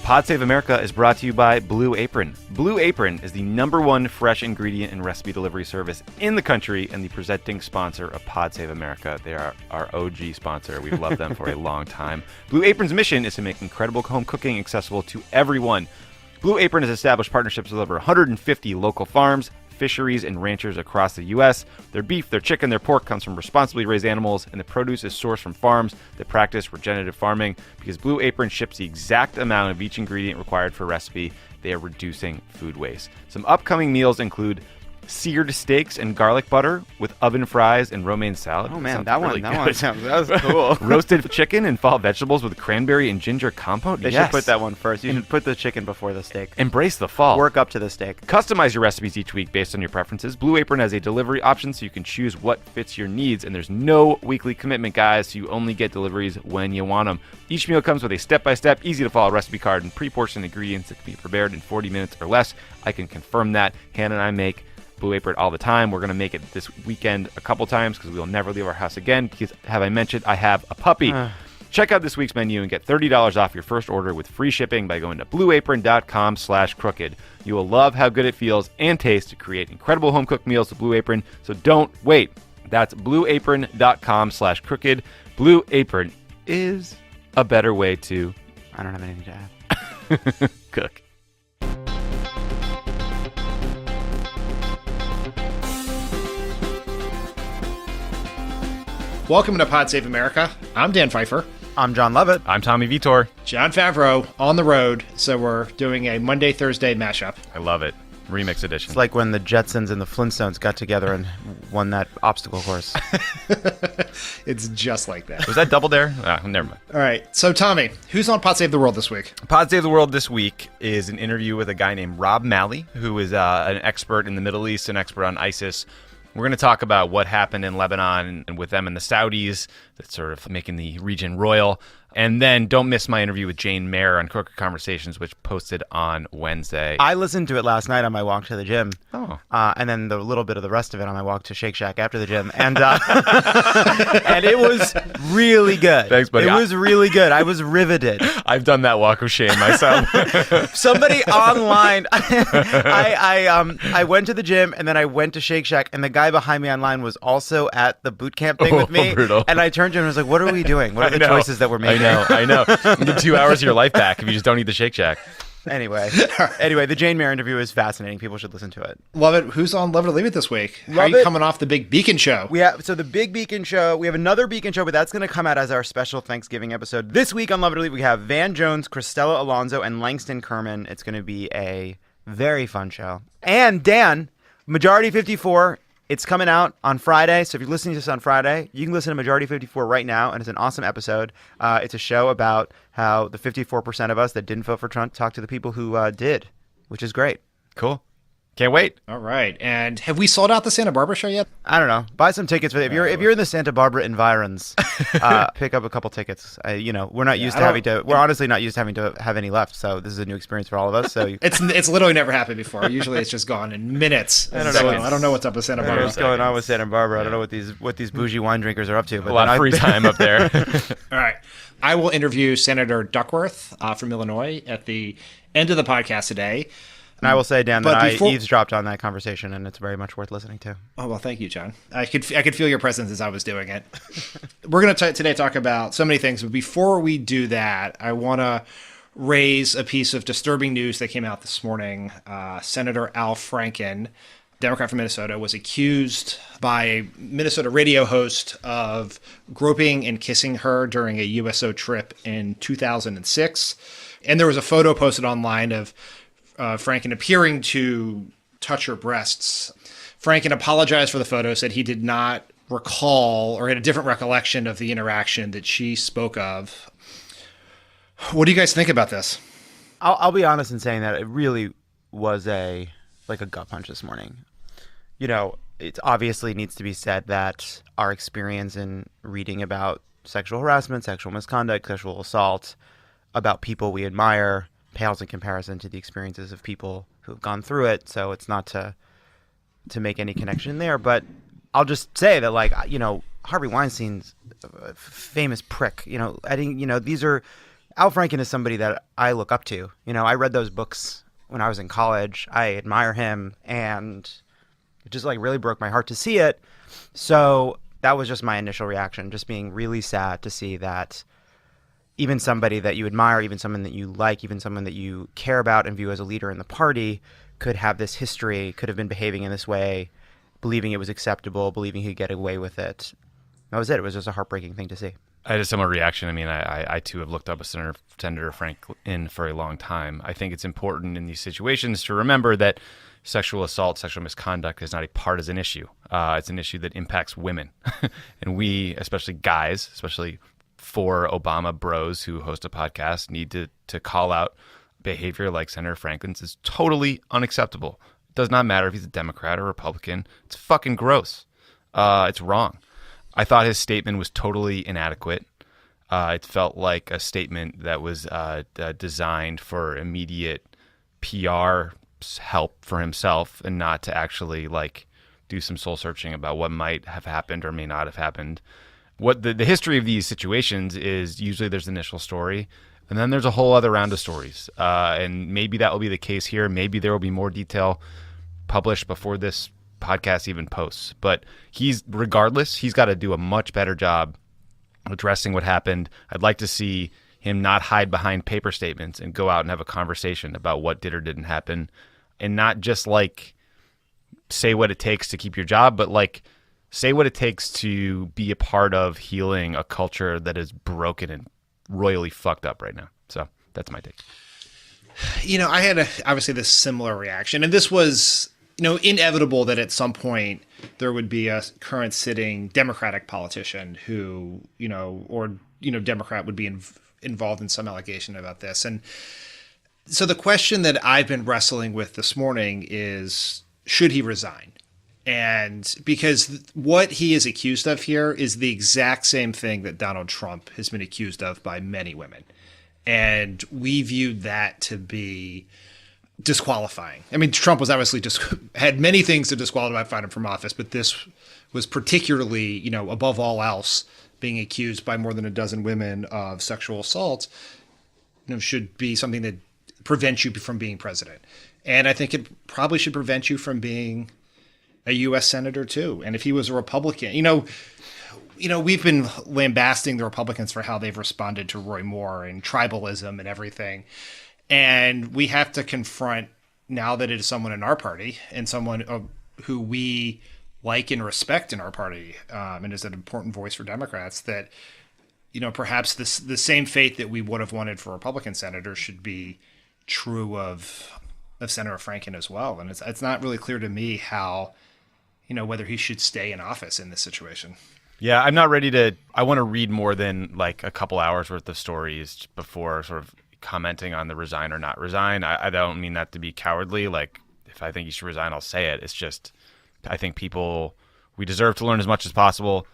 Pod Save America is brought to you by Blue Apron. Blue Apron is the #1 fresh ingredient and recipe delivery service in the country and the presenting sponsor of Pod Save America. They are our OG sponsor. We've loved them for a long time. Blue Apron's mission is to make incredible home cooking accessible to everyone. Blue Apron has established partnerships with over 150 local farms, fisheries, and ranchers across the U.S. Their beef, their chicken, their pork comes from responsibly raised animals, and the produce is sourced from farms that practice regenerative farming. Because Blue Apron ships the exact amount of each ingredient required for a recipe, they are reducing food waste. Some upcoming meals include seared steaks and garlic butter with oven fries and romaine salad. Oh man, that one sounds that was cool. Roasted chicken and fall vegetables with cranberry and ginger compote. They should put that one first. You should put the chicken before the steak. Embrace the fall. Work up to the steak. Customize your recipes each week based on your preferences. Blue Apron has a delivery option so you can choose what fits your needs, and there's no weekly commitment, guys, so you only get deliveries when you want them. Each meal comes with a step-by-step, easy-to-follow recipe card and pre-portioned ingredients that can be prepared in 40 minutes or less. I can confirm that. Hannah and I make Blue Apron all the time. We're going to make it this weekend a couple times because we'll never leave our house again because, have I mentioned, I have a puppy. Check out this week's menu and get $30 off your first order with free shipping by going to blueapron.com/crooked. You will love how good it feels and tastes to create incredible home-cooked meals with Blue Apron, so don't wait. That's blueapron.com/crooked. Blue Apron is a better way to... I don't have anything to add. Cook. Welcome to Pod Save America. I'm Dan Pfeiffer. I'm Jon Lovett. I'm Tommy Vietor. Jon Favreau on the road, so we're doing a Monday-Thursday mashup. I love it. Remix edition. It's like when the Jetsons and the Flintstones got together and won that obstacle course. It's just like that. Was that Double Dare? Never mind. All right. So, Tommy, who's on Pod Save the World this week? Pod Save the World this week is an interview with a guy named Rob Malley, who is an expert in the Middle East, an expert on ISIS. We're going to talk about what happened in Lebanon and with them and the Saudis, that's sort of making the region royal. And then don't miss my interview with Jane Mayer on Crooked Conversations, which posted on Wednesday. I listened to it last night on my walk to the gym. Oh. And then the little bit of the rest of it on my walk to Shake Shack after the gym. And and it was really good. Thanks, buddy. It was really good. I was riveted. I've done that walk of shame myself. Somebody online, I went to the gym and then I went to Shake Shack, and the guy behind me online was also at the boot camp thing with me. Brutal. And I turned to him and was like, what are we doing? What are the choices that we're making? I know. You get 2 hours of your life back if you just don't eat the Shake Shack. Anyway, the Jane Mayer interview is fascinating. People should listen to it. Love it. Who's on Love It or Leave It this week? How are you coming off the Big Beacon show? So the Big Beacon show, we have another Beacon show, but that's going to come out as our special Thanksgiving episode. This week on Love It or Leave It, we have Van Jones, Cristela Alonso, and Langston Kerman. It's going to be a very fun show. And Dan, Majority 54, it's coming out on Friday, so if you're listening to this on Friday, you can listen to Majority 54 right now, and it's an awesome episode. It's a show about how the 54% of us that didn't vote for Trump talk to the people who did, which is great. Cool. Can't wait. All right. And have we sold out the Santa Barbara show yet? I don't know. Buy some tickets for it. If you're in the Santa Barbara environs, pick up a couple tickets. We're not used to having to. We're honestly not used to having to have any left. So this is a new experience for all of us. So it's literally never happened before. Usually it's just gone in minutes. I don't know what's up with Santa Barbara. What's going on with Santa Barbara? I don't know what these bougie wine drinkers are up to. But a lot of free time up there. All right. I will interview Senator Duckworth from Illinois at the end of the podcast today. And I will say, Dan, that I eavesdropped on that conversation, and it's very much worth listening to. Oh, well, thank you, Jon. I could feel your presence as I was doing it. We're going to today talk about so many things, but before we do that, I want to raise a piece of disturbing news that came out this morning. Senator Al Franken, Democrat from Minnesota, was accused by a Minnesota radio host of groping and kissing her during a USO trip in 2006. And there was a photo posted online of Franken appearing to touch her breasts. Franken apologized for the photo, said he did not recall or had a different recollection of the interaction that she spoke of. What do you guys think about this? I'll be honest in saying that it really was a gut punch this morning. It obviously needs to be said that our experience in reading about sexual harassment, sexual misconduct, sexual assault, about people we admire, pales in comparison to the experiences of people who have gone through it. So it's not to make any connection there. But I'll just say that, Harvey Weinstein's a famous prick. I think, these are, Al Franken is somebody that I look up to. You know, I read those books when I was in college. I admire him, and it just like really broke my heart to see it. So that was just my initial reaction, just being really sad to see that even somebody that you admire, even someone that you like, even someone that you care about and view as a leader in the party could have this history, could have been behaving in this way, believing it was acceptable, believing he'd get away with it. That was it. It was just a heartbreaking thing to see. I had a similar reaction. I mean, I too have looked up Senator Franklin for a long time. I think it's important in these situations to remember that sexual assault, sexual misconduct is not a partisan issue. It's an issue that impacts women. And we, especially guys, especially for Obama bros who host a podcast, need to call out behavior like Senator Franklin's is totally unacceptable. It does not matter if he's a Democrat or Republican. It's fucking gross. It's wrong. I thought his statement was totally inadequate. It felt like a statement that was designed for immediate PR help for himself and not to actually like do some soul searching about what might have happened or may not have happened. What the history of these situations is usually there's an initial story and then there's a whole other round of stories. And maybe that will be the case here. Maybe there will be more detail published before this podcast even posts. But regardless, he's got to do a much better job addressing what happened. I'd like to see him not hide behind paper statements and go out and have a conversation about what did or didn't happen, and not just like say what it takes to keep your job, but like say what it takes to be a part of healing a culture that is broken and royally fucked up right now. So that's my take. You know, I had obviously this similar reaction, and this was, you know, inevitable that at some point there would be a current sitting Democratic politician who, you know, or, you know, Democrat would be involved in some allegation about this. And so the question that I've been wrestling with this morning is, should he resign? And because what he is accused of here is the exact same thing that Donald Trump has been accused of by many women. And we viewed that to be disqualifying. I mean, Trump was obviously just had many things to disqualify him from office, but this was particularly, you know, above all else, being accused by more than a dozen women of sexual assault, you know, should be something that prevents you from being president. And I think it probably should prevent you from being a U.S. senator too. And if he was a Republican, you know, we've been lambasting the Republicans for how they've responded to Roy Moore and tribalism and everything. And we have to confront, now that it is someone in our party and someone who we like and respect in our party, and is an important voice for Democrats, that, you know, perhaps the same fate that we would have wanted for Republican senators should be true of Senator Franken as well. And it's not really clear to me how, you know, whether he should stay in office in this situation. Yeah, I'm not ready to. I want to read more than like a couple hours worth of stories before sort of commenting on the resign or not resign. I don't mean that to be cowardly. Like, if I think you should resign, I'll say it. It's just, I think we deserve to learn as much as possible.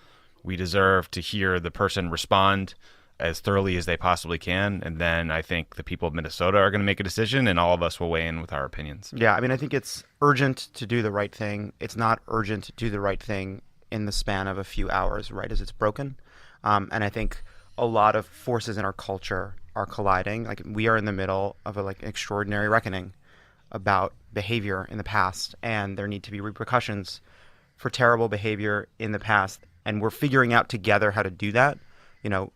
We deserve to hear the person respond as thoroughly as they possibly can. And then I think the people of Minnesota are going to make a decision, and all of us will weigh in with our opinions. Yeah, I mean, I think it's urgent to do the right thing. It's not urgent to do the right thing in the span of a few hours, right as it's broken. And I think a lot of forces in our culture are colliding. Like, we are in the middle of an extraordinary reckoning about behavior in the past, and there need to be repercussions for terrible behavior in the past. And we're figuring out together how to do that. You know,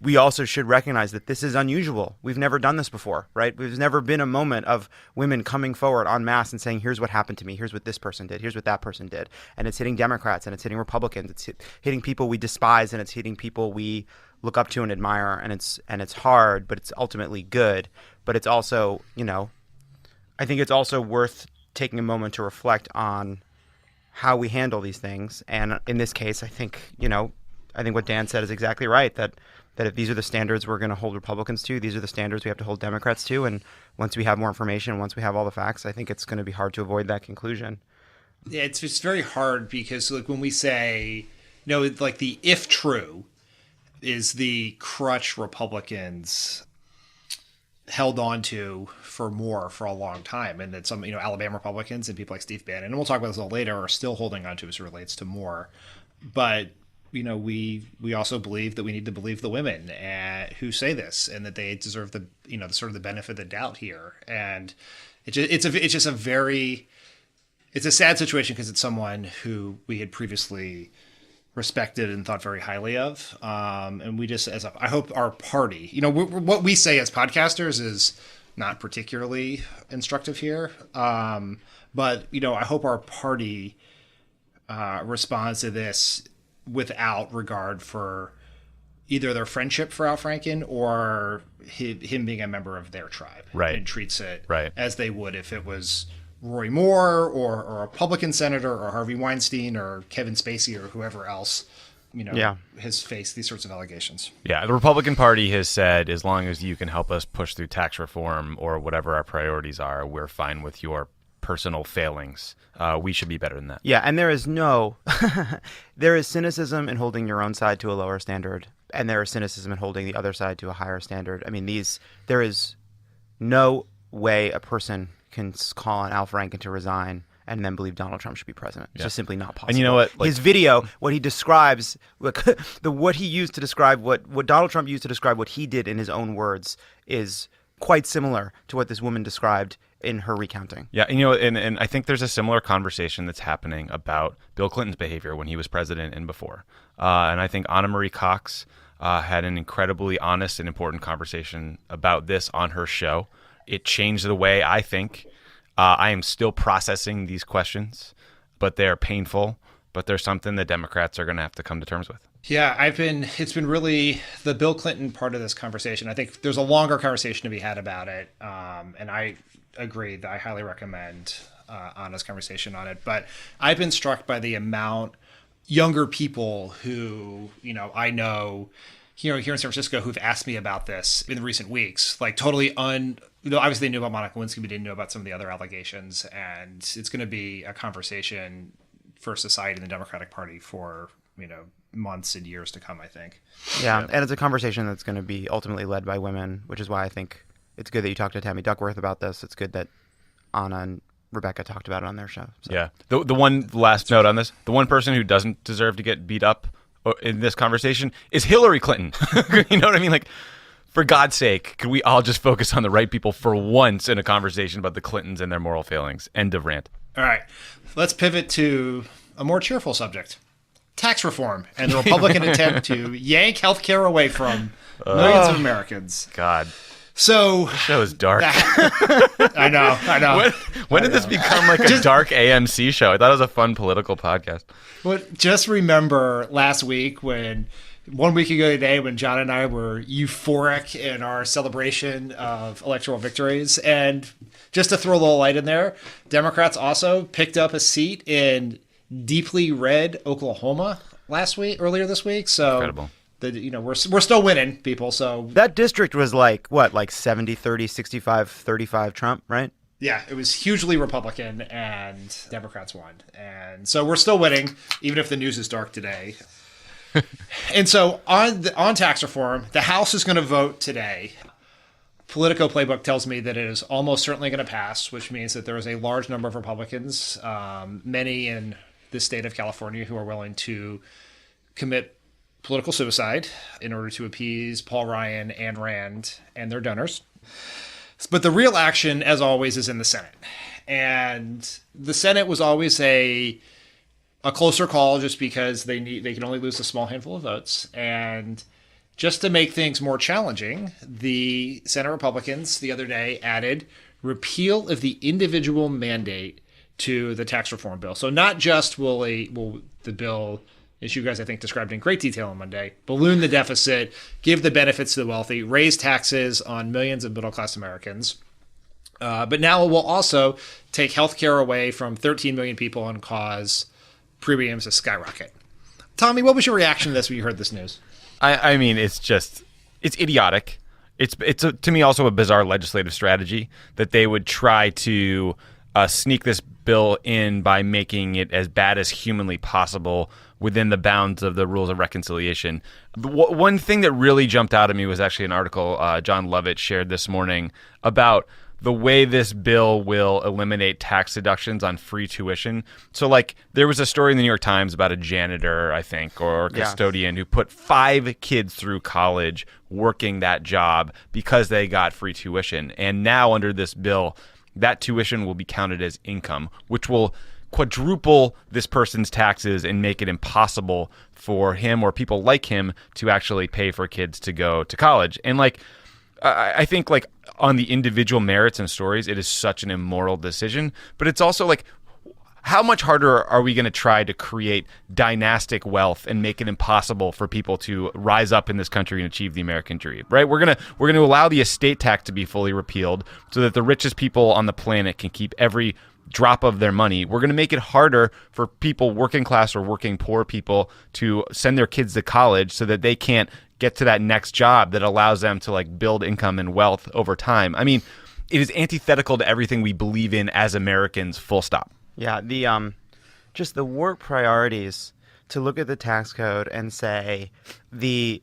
we also should recognize that this is unusual. We've never done this before, right? There's never been a moment of women coming forward en masse and saying, here's what happened to me. Here's what this person did. Here's what that person did. And it's hitting Democrats and it's hitting Republicans. It's hitting people we despise, and it's hitting people we look up to and admire. And it's hard, but it's ultimately good. But it's also, you know, I think it's also worth taking a moment to reflect on how we handle these things. And in this case, I think what Dan said is exactly right, that if these are the standards we're going to hold Republicans to, these are the standards we have to hold Democrats to. And once we have more information, once we have all the facts, I think it's going to be hard to avoid that conclusion. Yeah, it's very hard because, like, when we say, you know, like, the if true is the crutch Republicans held on to for a long time, and that some, you know, Alabama Republicans and people like Steve Bannon, and we'll talk about this a little later, are still holding on to as it relates to Moore. But we also believe that we need to believe the women who say this, and that they deserve the sort of the benefit of the doubt here. And it's a sad situation because it's someone who we had previously respected and thought very highly of. And we just, I hope our party, what we say as podcasters is not particularly instructive here. But I hope our party responds to this without regard for either their friendship for Al Franken or him being a member of their tribe. Right. And treats it right. as they would if it was Roy Moore or a Republican senator or Harvey Weinstein or Kevin Spacey or whoever else, has faced these sorts of allegations. Yeah, the Republican Party has said, as long as you can help us push through tax reform or whatever our priorities are, we're fine with your personal failings. We should be better than that. Yeah, and there is cynicism in holding your own side to a lower standard, and there is cynicism in holding the other side to a higher standard. I mean, there is no way a person can call on Al Franken to resign and then believe Donald Trump should be president. It's just simply not possible. And you know what? His video, what he describes, what he used to describe what Donald Trump used to describe what he did in his own words is quite similar to what this woman described in her recounting. Yeah, and I think there's a similar conversation that's happening about Bill Clinton's behavior when he was president and before. And I think Anna Marie Cox had an incredibly honest and important conversation about this on her show. It changed the way I think. I am still processing these questions, but they're painful. But there's something that Democrats are going to have to come to terms with. Yeah, it's been really the Bill Clinton part of this conversation. I think there's a longer conversation to be had about it. And I agree that I highly recommend Anna's conversation on it. But I've been struck by the amount younger people who, I know here in San Francisco who've asked me about this in the recent weeks, like totally obviously they knew about Monica Lewinsky, but didn't know about some of the other allegations. And it's going to be a conversation for society and the Democratic Party for, months and years to come, I think. Yeah, and it's a conversation that's going to be ultimately led by women, which is why I think it's good that you talked to Tammy Duckworth about this. It's good that Anna and Rebecca talked about it on their show. So. Yeah. The one last note on this, the one person who doesn't deserve to get beat up in this conversation is Hillary Clinton. You know what I mean? Like, for God's sake, could we all just focus on the right people for once in a conversation about the Clintons and their moral failings? End of rant. All right. Let's pivot to a more cheerful subject. Tax reform and the Republican attempt to yank health care away from millions of Americans. God. So the show is dark. I know. When did this become like a dark AMC show? I thought it was a fun political podcast. But just remember last week 1 week ago today when John and I were euphoric in our celebration of electoral victories. And just to throw a little light in there, Democrats also picked up a seat in deeply red Oklahoma earlier this week. So incredible. We're still winning, people. So that district was like 70-30, 65-35 Trump, right? Yeah, it was hugely Republican and Democrats won. And so we're still winning, even if the news is dark today. And so on tax reform, the House is going to vote today. Politico Playbook tells me that it is almost certainly going to pass, which means that there is a large number of Republicans, many in the state of California, who are willing to commit political suicide in order to appease Paul Ryan, Ayn Rand, and their donors. But the real action, as always, is in the Senate. And the Senate was always a closer call just because they can only lose a small handful of votes. And just to make things more challenging, the Senate Republicans the other day added repeal of the individual mandate to the tax reform bill. So not just will the bill, as you guys I think described in great detail on Monday, balloon the deficit, give the benefits to the wealthy, raise taxes on millions of middle-class Americans, but now it will also take health care away from 13 million people and cause premiums to skyrocket. Tommy, what was your reaction to this when you heard this news? I mean, it's idiotic. It's to me also a bizarre legislative strategy that they would try to sneak this bill in by making it as bad as humanly possible within the bounds of the rules of reconciliation. One thing that really jumped out at me was actually an article Jon Lovett shared this morning about the way this bill will eliminate tax deductions on free tuition. So, like, there was a story in the New York Times about a janitor, I think, or a custodian who put 5 kids through college working that job because they got free tuition. And now under this bill, that tuition will be counted as income, which will quadruple this person's taxes and make it impossible for him or people like him to actually pay for kids to go to college. And, like, I think, like, on the individual merits and stories, it is such an immoral decision. But it's also like, how much harder are we going to try to create dynastic wealth and make it impossible for people to rise up in this country and achieve the American dream, right? We're going to allow the estate tax to be fully repealed so that the richest people on the planet can keep every drop of their money. We're going to make it harder for people, working class or working poor people, to send their kids to college so that they can't get to that next job that allows them to, like, build income and wealth over time. I mean, it is antithetical to everything we believe in as Americans, full stop. Yeah, just the warped priorities to look at the tax code and say the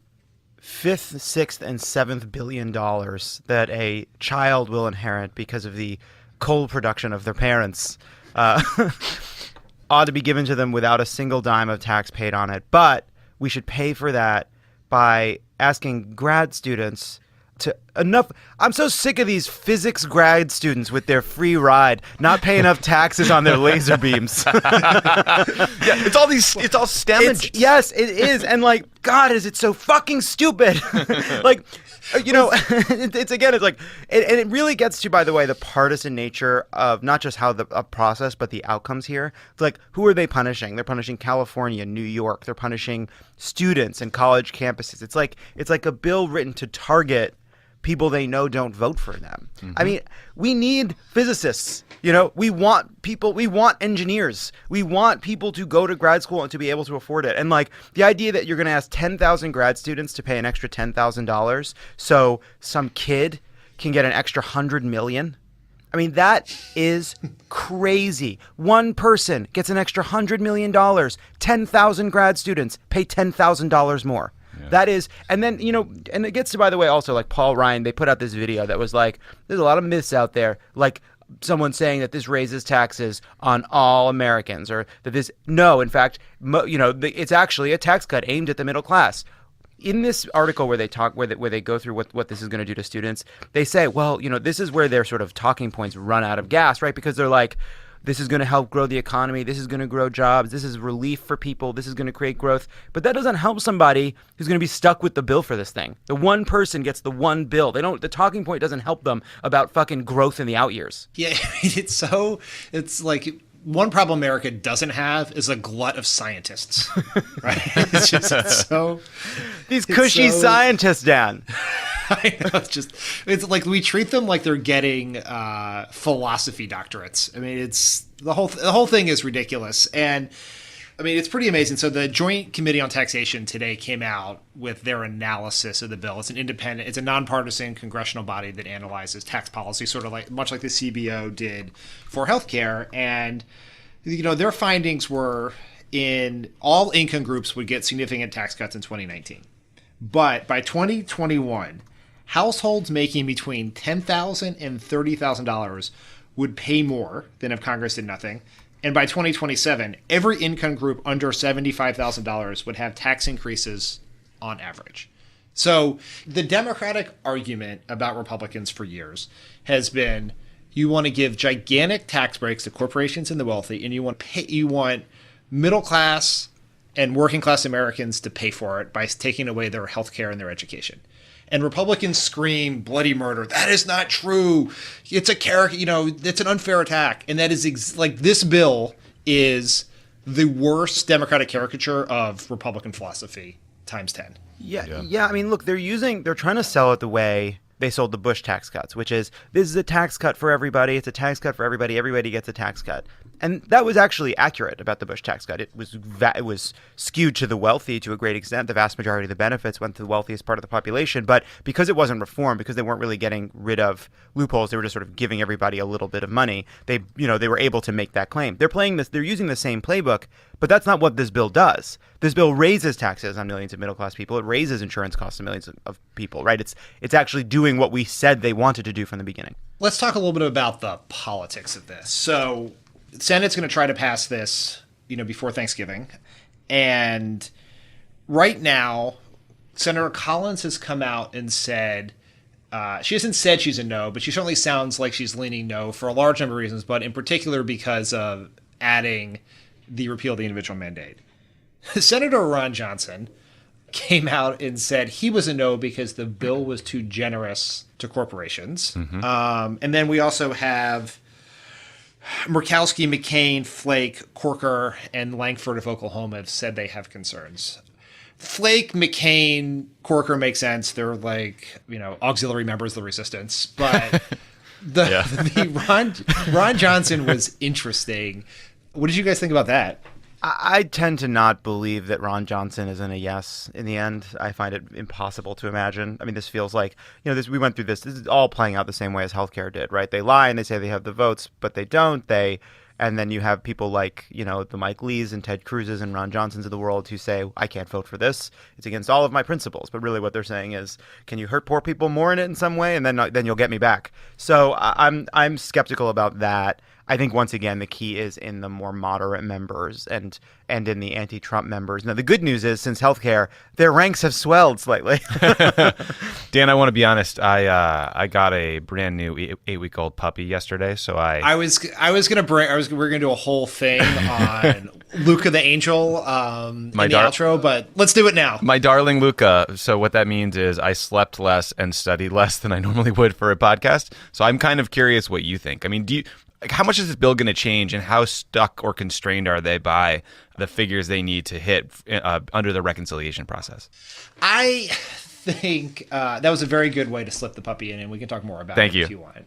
5th, 6th, and 7th billion dollars that a child will inherit because of the coal production of their parents ought to be given to them without a single dime of tax paid on it. But we should pay for that by asking grad students to enough. I'm so sick of these physics grad students with their free ride not paying enough taxes on their laser beams. It's all STEM. Yes, it is. And, like, God, is it so fucking stupid? Like, you know, it's like, and it really gets to, by the way, the partisan nature of not just how the process, but the outcomes here. It's like, who are they punishing? They're punishing California, New York. They're punishing students and college campuses. It's like a bill written to target people they know don't vote for them. Mm-hmm. I mean, we need physicists. You know, we want engineers. We want people to go to grad school and to be able to afford it. And, like, the idea that you're going to ask 10,000 grad students to pay an extra $10,000 so some kid can get an extra $100 million. I mean, that is crazy. One person gets an extra $100 million. 10,000 grad students pay $10,000 more. Yeah. That is, and then, you know, and it gets to, by the way, also, like, Paul Ryan, they put out this video that was like, there's a lot of myths out there, like someone saying that this raises taxes on all Americans, or that this, no, in fact, you know, it's actually a tax cut aimed at the middle class. In this article where they talk, where they go through what this is going to do to students, they say, well, you know, this is where their sort of talking points run out of gas, right? Because they're like, this is going to help grow the economy. This is going to grow jobs. This is relief for people. This is going to create growth. But that doesn't help somebody who's going to be stuck with the bill for this thing. The one person gets the one bill. The talking point doesn't help them about fucking growth in the out years. Yeah, it's like, one problem America doesn't have is a glut of scientists, right? These cushy scientists, Dan. I know, it's like we treat them like they're getting philosophy doctorates. I mean, it's the whole thing is ridiculous, and I mean, it's pretty amazing. So the Joint Committee on Taxation today came out with their analysis of the bill. It's a nonpartisan congressional body that analyzes tax policy, sort of like much like the CBO did for healthcare, and you know, their findings were in all income groups would get significant tax cuts in 2019, but by 2021. Households making between $10,000 and $30,000 would pay more than if Congress did nothing. And by 2027, every income group under $75,000 would have tax increases on average. So the Democratic argument about Republicans for years has been, you want to give gigantic tax breaks to corporations and the wealthy, and you want middle class and working class Americans to pay for it by taking away their health care and their education. And Republicans scream bloody murder. That is not true. It's a character, you know, it's an unfair attack. And that is like, this bill is the worst Democratic caricature of Republican philosophy times 10. Yeah. I mean, look, they're trying to sell it the way they sold the Bush tax cuts, which is, this is a tax cut for everybody. It's a tax cut for everybody. Everybody gets a tax cut. And that was actually accurate about the Bush tax cut. It was skewed to the wealthy to a great extent. The vast majority of the benefits went to the wealthiest part of the population. But because it wasn't reformed, because they weren't really getting rid of loopholes, they were just sort of giving everybody a little bit of money. They were able to make that claim. They're using the same playbook, but that's not what this bill does. This bill raises taxes on millions of middle-class people. It raises insurance costs on millions of people, right? It's actually doing what we said they wanted to do from the beginning. Let's talk a little bit about the politics of this. So the Senate's going to try to pass this, before Thanksgiving. And right now, Senator Collins has come out and said, she hasn't said she's a no, but she certainly sounds like she's leaning no for a large number of reasons, but in particular because of adding the repeal of the individual mandate. Senator Ron Johnson came out and said he was a no because the bill was too generous to corporations. Mm-hmm. And then we also have Murkowski, McCain, Flake, Corker, and Langford of Oklahoma have said they have concerns. Flake, McCain, Corker make sense. They're like, auxiliary members of the resistance. But the Ron Johnson was interesting. What did you guys think about that? I tend to not believe that Ron Johnson isn't a yes in the end. I find it impossible to imagine. I mean, this feels like, we went through this. This is all playing out the same way as healthcare did, right? They lie and they say they have the votes, but they don't. And then you have people like, the Mike Lees and Ted Cruz's and Ron Johnsons of the world who say, I can't vote for this. It's against all of my principles. But really what they're saying is, can you hurt poor people more in it in some way? And then you'll get me back. So I'm skeptical about that. I think, once again, the key is in the more moderate members and in the anti-Trump members. Now, the good news is, since healthcare, their ranks have swelled slightly. Dan, I want to be honest. I got a brand new 8-week-old puppy yesterday, so we're gonna do a whole thing on Luca the Angel in the outro, but let's do it now. My darling Luca. So what that means is I slept less and studied less than I normally would for a podcast. So I'm kind of curious what you think. I mean, how much is this bill going to change, and how stuck or constrained are they by the figures they need to hit under the reconciliation process? I think that was a very good way to slip the puppy in, and we can talk more about it if you want.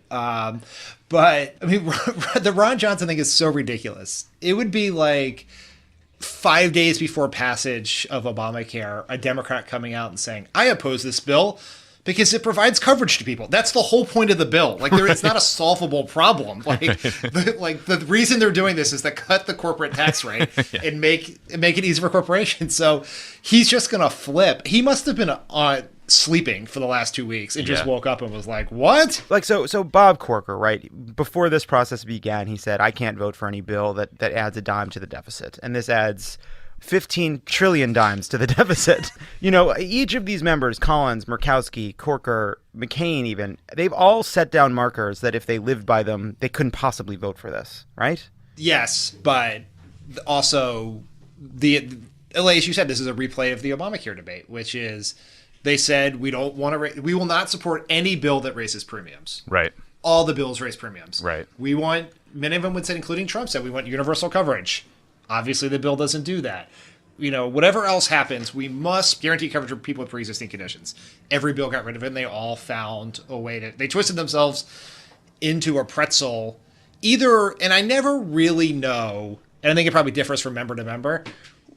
But I mean, the Ron Johnson thing is so ridiculous. It would be like 5 days before passage of Obamacare, a Democrat coming out and saying, I oppose this bill because it provides coverage to people. That's the whole point of the bill. Like, it's not a solvable problem. Like, the reason they're doing this is to cut the corporate tax rate and make it easy for corporations. So he's just gonna flip. He must have been sleeping for the last 2 weeks and just woke up and was like, what? Like, so Bob Corker, right? Before this process began, he said, I can't vote for any bill that adds a dime to the deficit. And this adds 15 trillion dimes to the deficit. Each of these members, Collins, Murkowski, Corker, McCain even, they've all set down markers that if they lived by them, they couldn't possibly vote for this, right? Yes, but also, as you said, this is a replay of the Obamacare debate, which is they said we will not support any bill that raises premiums. Right. All the bills raise premiums. Right. Many of them would say, including Trump said, we want universal coverage. Obviously, the bill doesn't do that. Whatever else happens, we must guarantee coverage for people with pre-existing conditions. Every bill got rid of it, and they all found a way they twisted themselves into a pretzel. And I never really know, and I think it probably differs from member to member,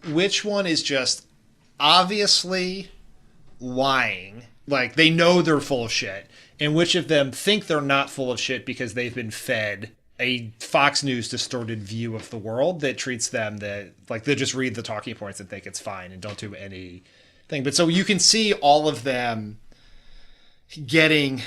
which one is just obviously lying, like they know they're full of shit, and which of them think they're not full of shit because they've been fed a Fox News distorted view of the world that treats them they just read the talking points and think it's fine and don't do anything. But so you can see all of them getting,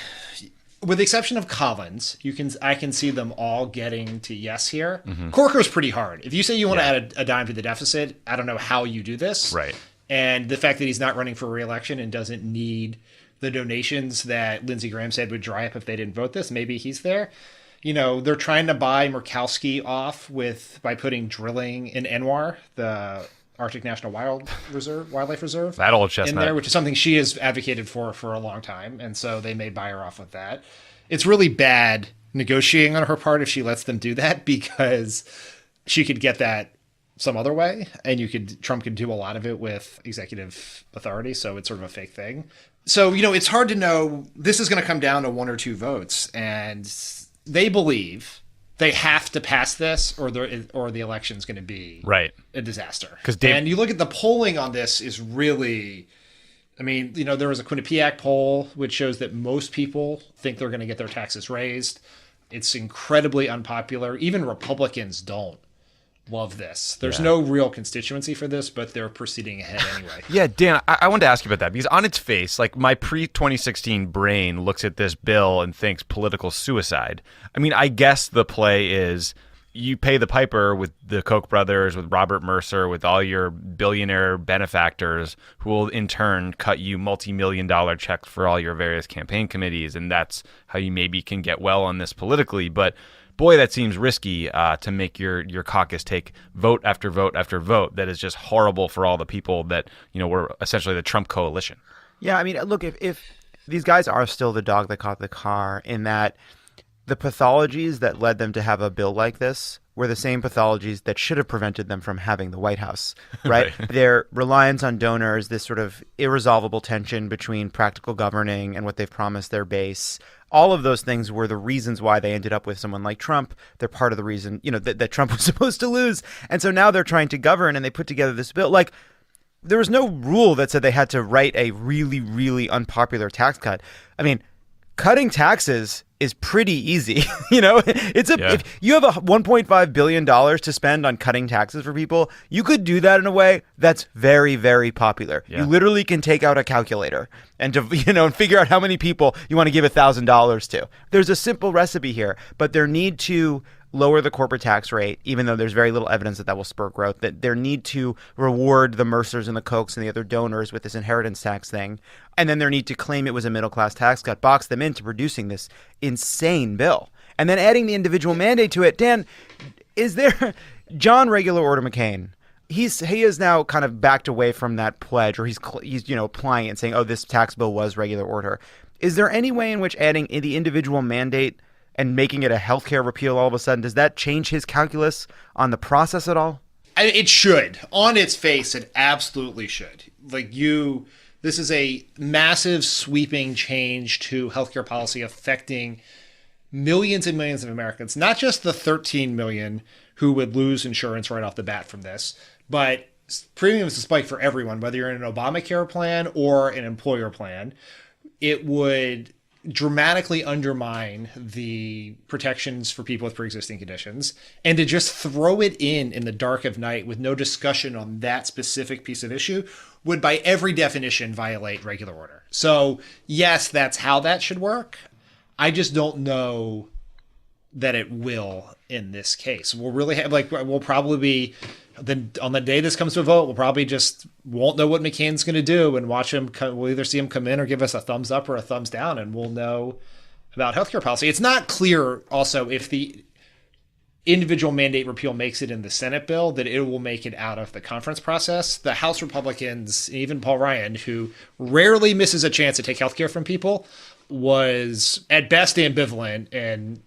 with the exception of Collins, I can see them all getting to yes here. Mm-hmm. Corker's pretty hard. If you say you want to add a dime to the deficit, I don't know how you do this. Right. And the fact that he's not running for re-election and doesn't need the donations that Lindsey Graham said would dry up if they didn't vote this, maybe he's there. They're trying to buy Murkowski off by putting drilling in NWAR, the Arctic National Wildlife Reserve. That old chestnut. In there, which is something she has advocated for a long time. And so they may buy her off with that. It's really bad negotiating on her part if she lets them do that, because she could get that some other way, and Trump could do a lot of it with executive authority. So it's sort of a fake thing. So, it's hard to know. This is going to come down to one or two votes, and they believe they have to pass this or the election's going to be a disaster. And you look at the polling on this is really, I mean, there was a Quinnipiac poll which shows that most people think they're going to get their taxes raised. It's incredibly unpopular. Even Republicans don't love this. There's no real constituency for this, but they're proceeding ahead anyway. Yeah, Dan, I wanted to ask you about that because on its face, like my pre-2016 brain looks at this bill and thinks political suicide. I mean, I guess the play is you pay the piper with the Koch brothers, with Robert Mercer, with all your billionaire benefactors who will in turn cut you multi-million-dollar checks for all your various campaign committees, and that's how you maybe can get well on this politically. But boy, that seems risky to make your caucus take vote after vote after vote. That is just horrible for all the people that were essentially the Trump coalition. Yeah, I mean, look, if these guys are still the dog that caught the car, in that the pathologies that led them to have a bill like this were the same pathologies that should have prevented them from having the White House, right? Their reliance on donors, this sort of irresolvable tension between practical governing and what they've promised their base. All of those things were the reasons why they ended up with someone like Trump. They're part of the reason, that Trump was supposed to lose. And so now they're trying to govern, and they put together this bill. Like, there was no rule that said they had to write a really, really unpopular tax cut. I mean, cutting taxes is pretty easy. If you have a $1.5 billion to spend on cutting taxes for people, you could do that in a way that's very, very popular. Yeah. You literally can take out a calculator and and figure out how many people you want to give $1,000 to. There's a simple recipe here, but their need to lower the corporate tax rate, even though there's very little evidence that will spur growth, that their need to reward the Mercers and the Kochs and the other donors with this inheritance tax thing, and then their need to claim it was a middle-class tax cut, box them into producing this insane bill. And then adding the individual mandate to it. Dan, is there John Regular Order McCain? He is now kind of backed away from that pledge, or he's applying it and saying, oh, this tax bill was regular order. Is there any way in which adding the individual mandate and making it a healthcare repeal all of a sudden, does that change his calculus on the process at all? It should. On its face, it absolutely should. This is a massive sweeping change to healthcare policy affecting millions and millions of Americans, not just the 13 million who would lose insurance right off the bat from this, but premiums to spike for everyone, whether you're in an Obamacare plan or an employer plan. It would dramatically undermine the protections for people with pre-existing conditions, and to just throw it in the dark of night with no discussion on that specific piece of issue would by every definition violate regular order. So yes, that's how that should work. I just don't know that it will in this case. We'll really have we'll probably be on the day this comes to a vote, we'll probably just won't know what McCain's going to do and watch him. We'll either see him come in or give us a thumbs up or a thumbs down, and we'll know about healthcare policy. It's not clear also if the individual mandate repeal makes it in the Senate bill that it will make it out of the conference process. The House Republicans, even Paul Ryan, who rarely misses a chance to take healthcare from people, was at best ambivalent and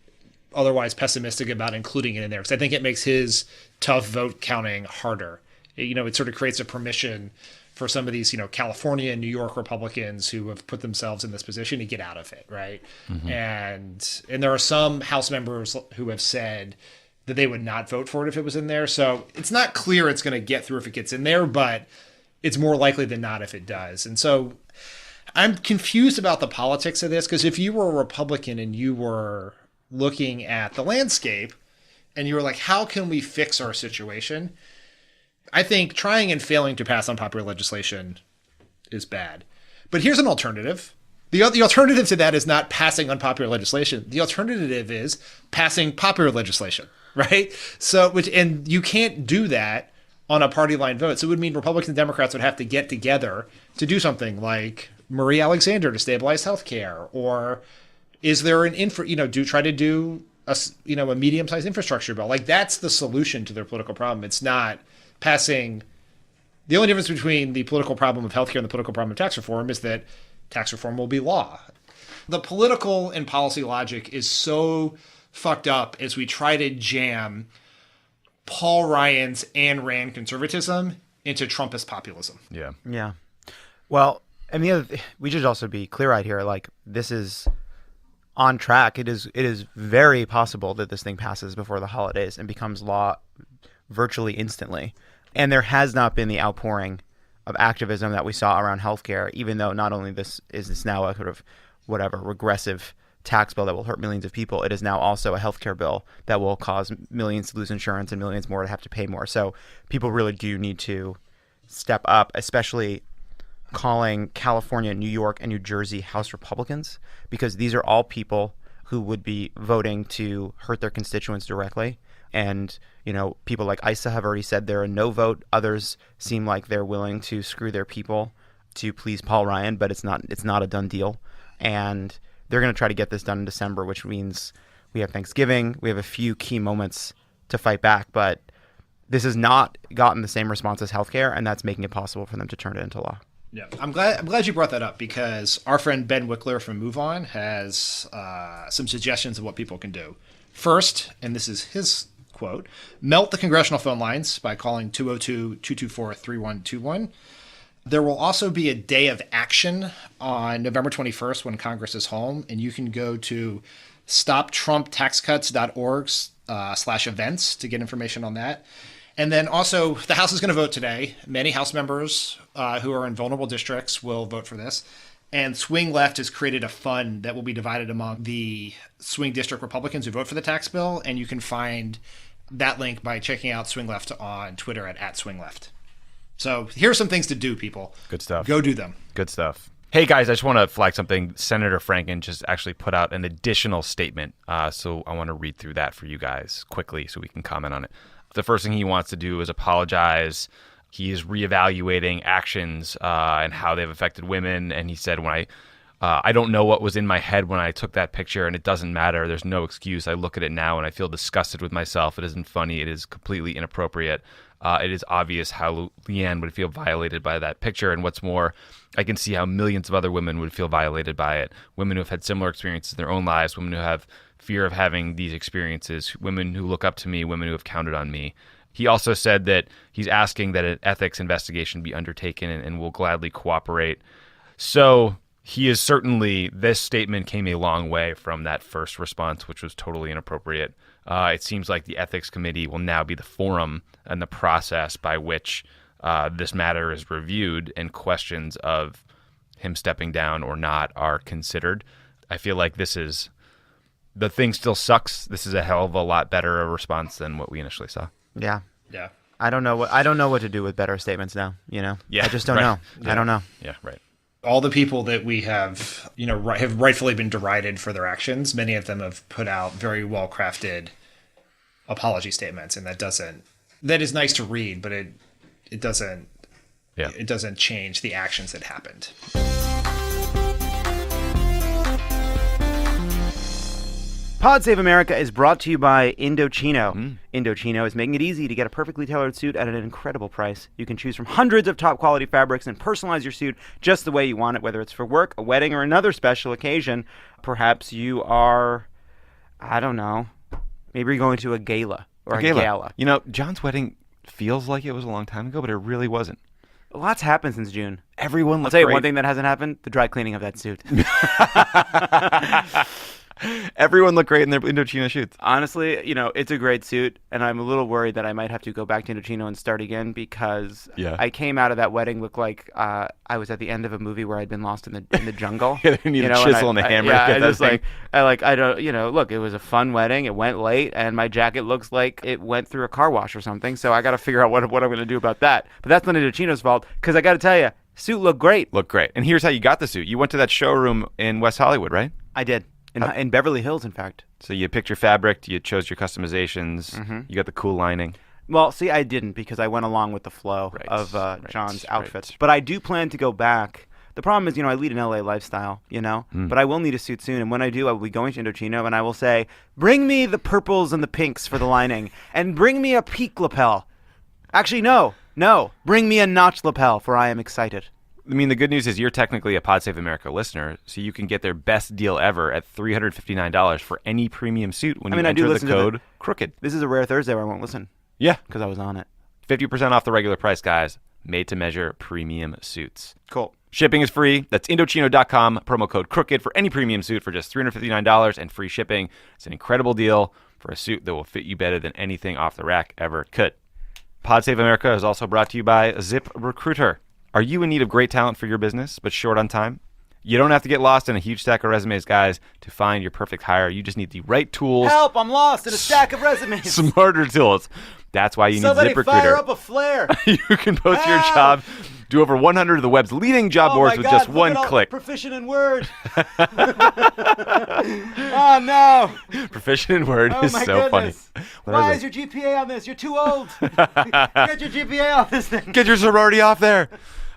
otherwise pessimistic about including it in there, because I think it makes his tough vote counting harder. It sort of creates a permission for some of these, California and New York Republicans who have put themselves in this position to get out of it, right? Mm-hmm. And there are some House members who have said that they would not vote for it if it was in there. So it's not clear it's going to get through if it gets in there, but it's more likely than not if it does. And so I'm confused about the politics of this, because if you were a Republican and you were looking at the landscape and you were like, how can we fix our situation? I think trying and failing to pass unpopular legislation is bad. But here's an alternative. The alternative to that is not passing unpopular legislation. The alternative is passing popular legislation, right? And you can't do that on a party line vote. So it would mean Republicans and Democrats would have to get together to do something like Marie Alexander to stabilize healthcare, or is there try to do a medium-sized infrastructure bill? That's the solution to their political problem. It's not passing. The only difference between the political problem of healthcare and the political problem of tax reform is that tax reform will be law. The political and policy logic is so fucked up as we try to jam Paul Ryan's Ayn Rand conservatism into Trumpist populism. Yeah. Yeah. Well, and we should also be clear-eyed here. This is on track. It is very possible that this thing passes before the holidays and becomes law virtually instantly. And there has not been the outpouring of activism that we saw around healthcare, even though not only this now a sort of regressive tax bill that will hurt millions of people, it is now also a healthcare bill that will cause millions to lose insurance and millions more to have to pay more. So people really do need to step up, especially calling California, New York, and New Jersey House Republicans, because these are all people who would be voting to hurt their constituents directly. And, people like Issa have already said they're a no vote. Others seem like they're willing to screw their people to please Paul Ryan, but it's not a done deal. And they're going to try to get this done in December, which means we have Thanksgiving. We have a few key moments to fight back, but this has not gotten the same response as healthcare, and that's making it possible for them to turn it into law. Yeah, I'm glad you brought that up, because our friend Ben Wickler from Move On has some suggestions of what people can do. First, and this is his quote, melt the congressional phone lines by calling 202-224-3121. There will also be a day of action on November 21st when Congress is home, and you can go to stoptrumptaxcuts.org/events to get information on that. And then also, the House is going to vote today. Many House members who are in vulnerable districts will vote for this. And Swing Left has created a fund that will be divided among the swing district Republicans who vote for the tax bill. And you can find that link by checking out Swing Left on Twitter at @SwingLeft. So here are some things to do, people. Good stuff. Go do them. Good stuff. Hey, guys, I just want to flag something. Senator Franken just actually put out an additional statement. So I want to read through that for you guys quickly so we can comment on it. The first thing he wants to do is apologize. He is reevaluating actions and how they've affected women. And he said, I don't know what was in my head when I took that picture, and it doesn't matter. There's no excuse. I look at it now and I feel disgusted with myself. It isn't funny. It is completely inappropriate. It is obvious how Leanne would feel violated by that picture. And what's more, I can see how millions of other women would feel violated by it. Women who have had similar experiences in their own lives, women who have fear of having these experiences, women who look up to me, women who have counted on me. He also said that he's asking that an ethics investigation be undertaken and will gladly cooperate. So he is certainly, this statement came a long way from that first response, which was totally inappropriate. It seems like the ethics committee will now be the forum and the process by which this matter is reviewed and questions of him stepping down or not are considered. I feel like the thing still sucks. This is a hell of a lot better a response than what we initially saw. Yeah. Yeah. I don't know what to do with better statements now, Yeah. I just don't right. know. Yeah. I don't know. Yeah, right. All the people that we have, have rightfully been derided for their actions, many of them have put out very well-crafted apology statements, and that is nice to read, but it doesn't change the actions that happened. Pod Save America is brought to you by Indochino. Indochino is making it easy to get a perfectly tailored suit at an incredible price. You can choose from hundreds of top quality fabrics and personalize your suit just the way you want it, whether it's for work, a wedding, or another special occasion. Perhaps you are, I don't know, maybe you're going to a gala or a gala. John's wedding feels like it was a long time ago, but it really wasn't. A lot's happened since June. Everyone looked I'll tell you great. one thing that hasn't happened, the dry cleaning of that suit. Everyone looked great in their Indochino shoots. Honestly, it's a great suit, and I'm a little worried that I might have to go back to Indochino and start again because I came out of that wedding looked like I was at the end of a movie where I'd been lost in the jungle. You need a chisel and a hammer. Look, it was a fun wedding. It went late, and my jacket looks like it went through a car wash or something. So I got to figure out what I'm going to do about that. But that's not Indochino's fault because I got to tell you, suit looked great. Looked great. And here's how you got the suit. You went to that showroom in West Hollywood, right? I did. In Beverly Hills, in fact. So you picked your fabric, you chose your customizations, you got the cool lining. Well, see, I didn't because I went along with the flow of John's outfits. But I do plan to go back. The problem is, I lead an LA lifestyle, but I will need a suit soon. And when I do, I will be going to Indochino and I will say, bring me the purples and the pinks for the lining and bring me a peak lapel. Actually, no, bring me a notch lapel for I am excited. I mean, the good news is you're technically a Pod Save America listener, so you can get their best deal ever at $359 for any premium suit when you enter the code CROOKED. This is a rare Thursday where I won't listen. Yeah. Because I was on it. 50% off the regular price, guys. Made to measure premium suits. Cool. Shipping is free. That's Indochino.com, promo code CROOKED for any premium suit for just $359 and free shipping. It's an incredible deal for a suit that will fit you better than anything off the rack ever could. Pod Save America is also brought to you by ZipRecruiter. Are you in need of great talent for your business, but short on time? You don't have to get lost in a huge stack of resumes, guys, to find your perfect hire. You just need the right tools. Help, I'm lost in a stack of resumes. Smarter tools. That's why you need Somebody ZipRecruiter. fire up a flare. You can post your job, do over 100 of the web's leading job boards with just one click. Proficient in Word. Oh, no. Proficient in Word is so funny. Why is your GPA on this? You're too old. Get your GPA off this thing. Get your sorority off there.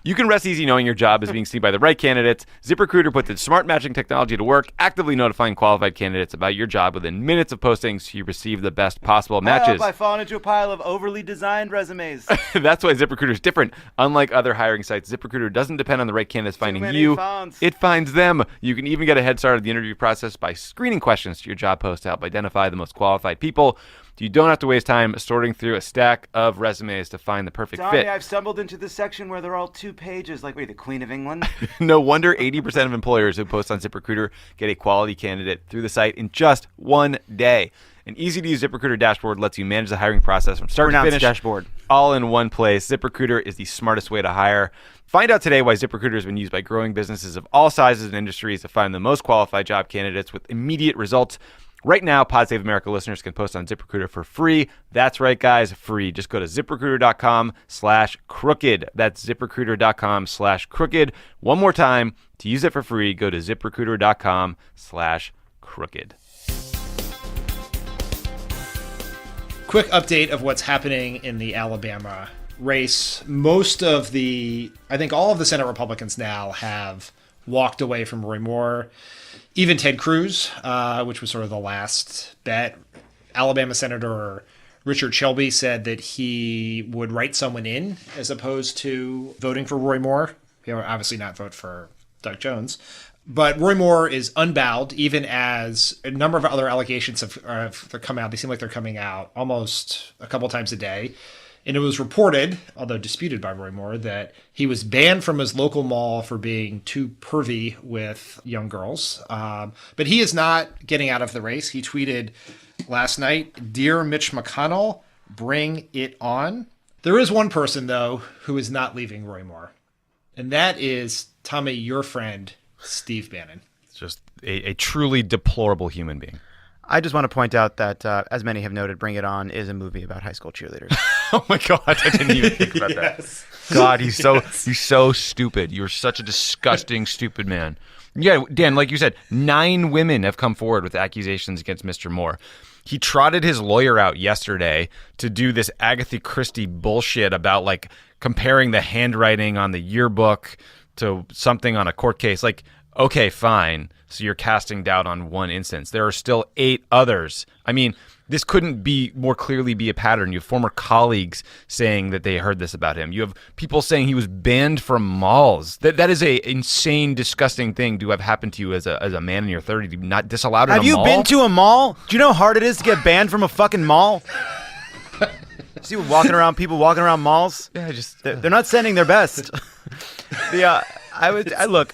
You can rest easy knowing your job is being seen by the right candidates. ZipRecruiter puts its smart matching technology to work, actively notifying qualified candidates about your job within minutes of posting so you receive the best possible matches. I hope I fall into a pile of overly designed resumes. That's why ZipRecruiter is different. Unlike other hiring sites, ZipRecruiter doesn't depend on the right candidates finding you. Fonts. It finds them. You can even get a head start of the interview process by screening questions to your job post to help identify the most qualified people. You don't have to waste time sorting through a stack of resumes to find the perfect fit. I've stumbled into this section where they're all 2 pages. Like, wait, the Queen of England? No wonder 80% of employers who post on ZipRecruiter get a quality candidate through the site in just one day. An easy-to-use ZipRecruiter dashboard lets you manage the hiring process from start to finish. Dashboard. All in one place. ZipRecruiter is the smartest way to hire. Find out today why ZipRecruiter has been used by growing businesses of all sizes and industries to find the most qualified job candidates with immediate results. Right now, Pod Save America listeners can post on ZipRecruiter for free. That's right, guys, free. Just go to ZipRecruiter.com/crooked. That's ZipRecruiter.com/crooked. One more time, to use it for free, go to ZipRecruiter.com/crooked. Quick update of what's happening in the Alabama race. I think all of the Senate Republicans now have walked away from Roy Moore. Even Ted Cruz, which was sort of the last bet. Alabama Senator Richard Shelby said that he would write someone in as opposed to voting for Roy Moore. He'll obviously not vote for Doug Jones. But Roy Moore is unbowed, even as a number of other allegations have come out. They seem like they're coming out almost a couple times a day. And it was reported, although disputed by Roy Moore, that he was banned from his local mall for being too pervy with young girls. But he is not getting out of the race. He tweeted last night, "Dear Mitch McConnell, bring it on." There is one person, though, who is not leaving Roy Moore. And that is, Tommy, your friend, Steve Bannon. It's just a truly deplorable human being. I just want to point out that, as many have noted, Bring It On is a movie about high school cheerleaders. Oh my God, I didn't even think about that. God, he's so stupid. You're such a disgusting, stupid man. Yeah, Dan, like you said, 9 women have come forward with accusations against Mr. Moore. He trotted his lawyer out yesterday to do this Agatha Christie bullshit about like comparing the handwriting on the yearbook to something on a court case. Like, okay, fine. So you're casting doubt on one instance. There are still 8 others. I mean, this couldn't be more clearly be a pattern. You have former colleagues saying that they heard this about him. You have people saying he was banned from malls. That is a insane, disgusting thing to have happened to you as a man in your 30s. To be not disallowed in a mall. Have you been to a mall? Do you know how hard it is to get banned from a fucking mall? See people walking around malls? Yeah, they're not sending their best. I look,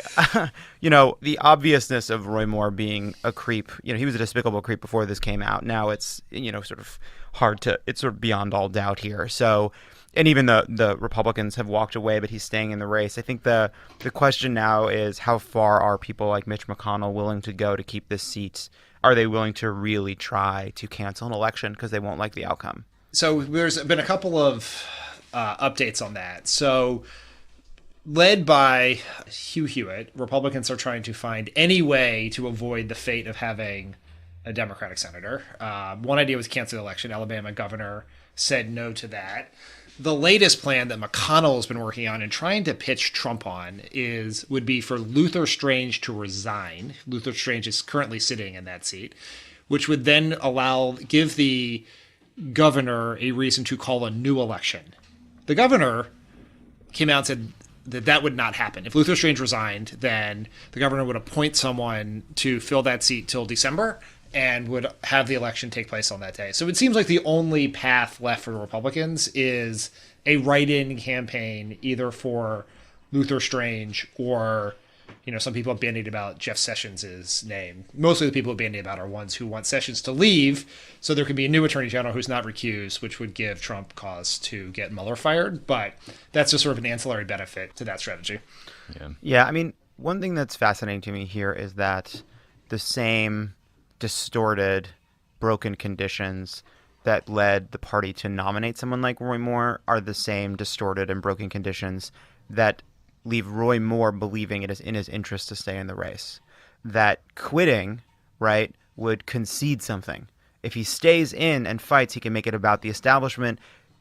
the obviousness of Roy Moore being a creep, he was a despicable creep before this came out. Now it's, sort of it's sort of beyond all doubt here. So, and even the Republicans have walked away, but he's staying in the race. I think the question now is how far are people like Mitch McConnell willing to go to keep this seat? Are they willing to really try to cancel an election because they won't like the outcome? So there's been a couple of updates on that. So led by Hugh Hewitt, Republicans are trying to find any way to avoid the fate of having a Democratic senator. One idea was cancel the election. Alabama governor said no to that. The latest plan that McConnell has been working on and trying to pitch Trump on would be for Luther Strange to resign. Luther Strange is currently sitting in that seat, which would then give the governor a reason to call a new election. The governor came out and said that would not happen. If Luther Strange resigned, then the governor would appoint someone to fill that seat till December and would have the election take place on that day. So it seems like the only path left for the Republicans is a write-in campaign, either for Luther Strange or, some people have bandied about Jeff Sessions' name. Mostly the people who bandied about are ones who want Sessions to leave so there can be a new attorney general who's not recused, which would give Trump cause to get Mueller fired. But that's just sort of an ancillary benefit to that strategy. Yeah, I mean, one thing that's fascinating to me here is that the same distorted, broken conditions that led the party to nominate someone like Roy Moore are the same distorted and broken conditions that leave Roy Moore believing it is in his interest to stay in the race. That quitting, right, would concede something. If he stays in and fights, he can make it about the establishment.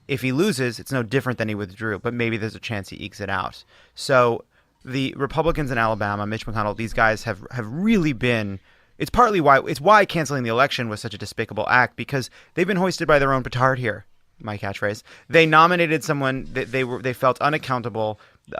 If he loses, it's no different than he withdrew, but maybe there's a chance he ekes it out. So the Republicans in Alabama, Mitch McConnell, these guys have really been... It's partly why canceling the election was such a despicable act, because they've been hoisted by their own petard here. My catchphrase. They nominated someone that they felt unaccountable.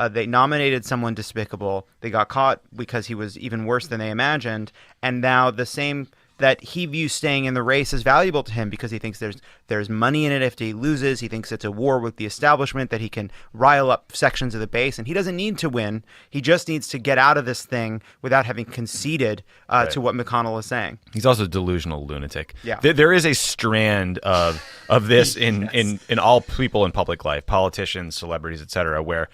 They nominated someone despicable. They got caught because he was even worse than they imagined. And now the same that he views staying in the race as valuable to him because he thinks there's money in it if he loses. He thinks it's a war with the establishment, that he can rile up sections of the base, and he doesn't need to win. He just needs to get out of this thing without having conceded to what McConnell is saying. He's also a delusional lunatic. Yeah. There is a strand of this in all people in public life, politicians, celebrities, etc., where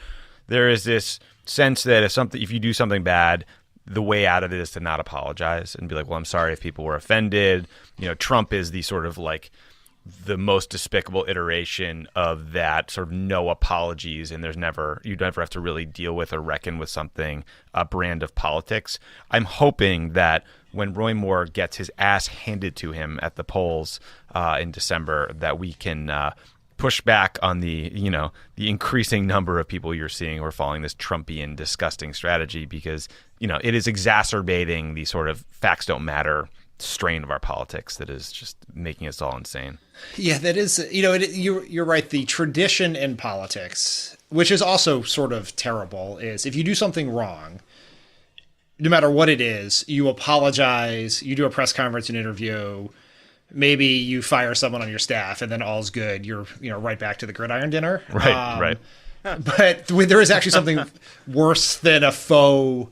there is this sense that if you do something bad, the way out of it is to not apologize and be like, well, I'm sorry if people were offended. Trump is the sort of like the most despicable iteration of that sort of no apologies, and you never have to really deal with or reckon with something, a brand of politics. I'm hoping that when Roy Moore gets his ass handed to him at the polls in December, that we can push back on the increasing number of people you're seeing who are following this Trumpian, disgusting strategy, because it is exacerbating the sort of facts don't matter strain of our politics that is just making us all insane. Yeah, that is, you're right. The tradition in politics, which is also sort of terrible, is if you do something wrong, no matter what it is, you apologize, you do a press conference, an interview, maybe you fire someone on your staff, and then all's good. You're right back to the gridiron dinner. Right. But there is actually something worse than a faux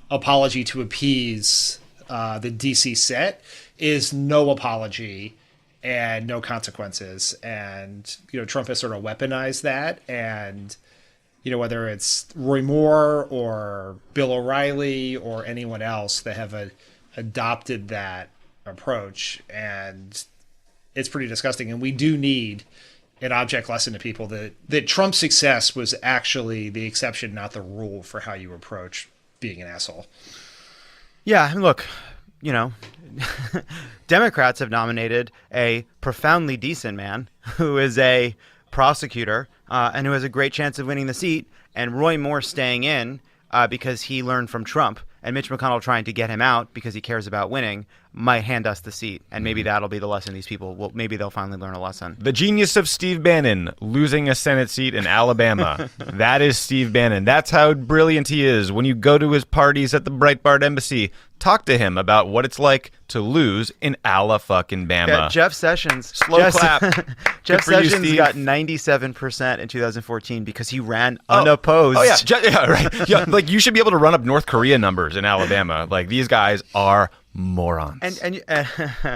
apology to appease the DC set is no apology and no consequences. And Trump has sort of weaponized that. And whether it's Roy Moore or Bill O'Reilly or anyone else that have adopted that approach, and it's pretty disgusting. And we do need an object lesson to people that Trump's success was actually the exception, not the rule, for how you approach being an asshole. Yeah, and look, Democrats have nominated a profoundly decent man who is a prosecutor and who has a great chance of winning the seat, and Roy Moore staying in because he learned from Trump, and Mitch McConnell trying to get him out because he cares about winning, might hand us the seat. And maybe that'll be the lesson these people will. Maybe they'll finally learn a lesson. The genius of Steve Bannon losing a Senate seat in Alabama. That is Steve Bannon. That's how brilliant he is. When you go to his parties at the Breitbart Embassy, talk to him about what it's like to lose in Ala-fucking-Bama. Yeah, Jeff Sessions. Slow clap. Jeff for you, Sessions Steve. got 97% in 2014 because he ran unopposed. Oh, yeah. Yeah, right. Yeah, like, you should be able to run up North Korea numbers in Alabama. Like, these guys are morons. And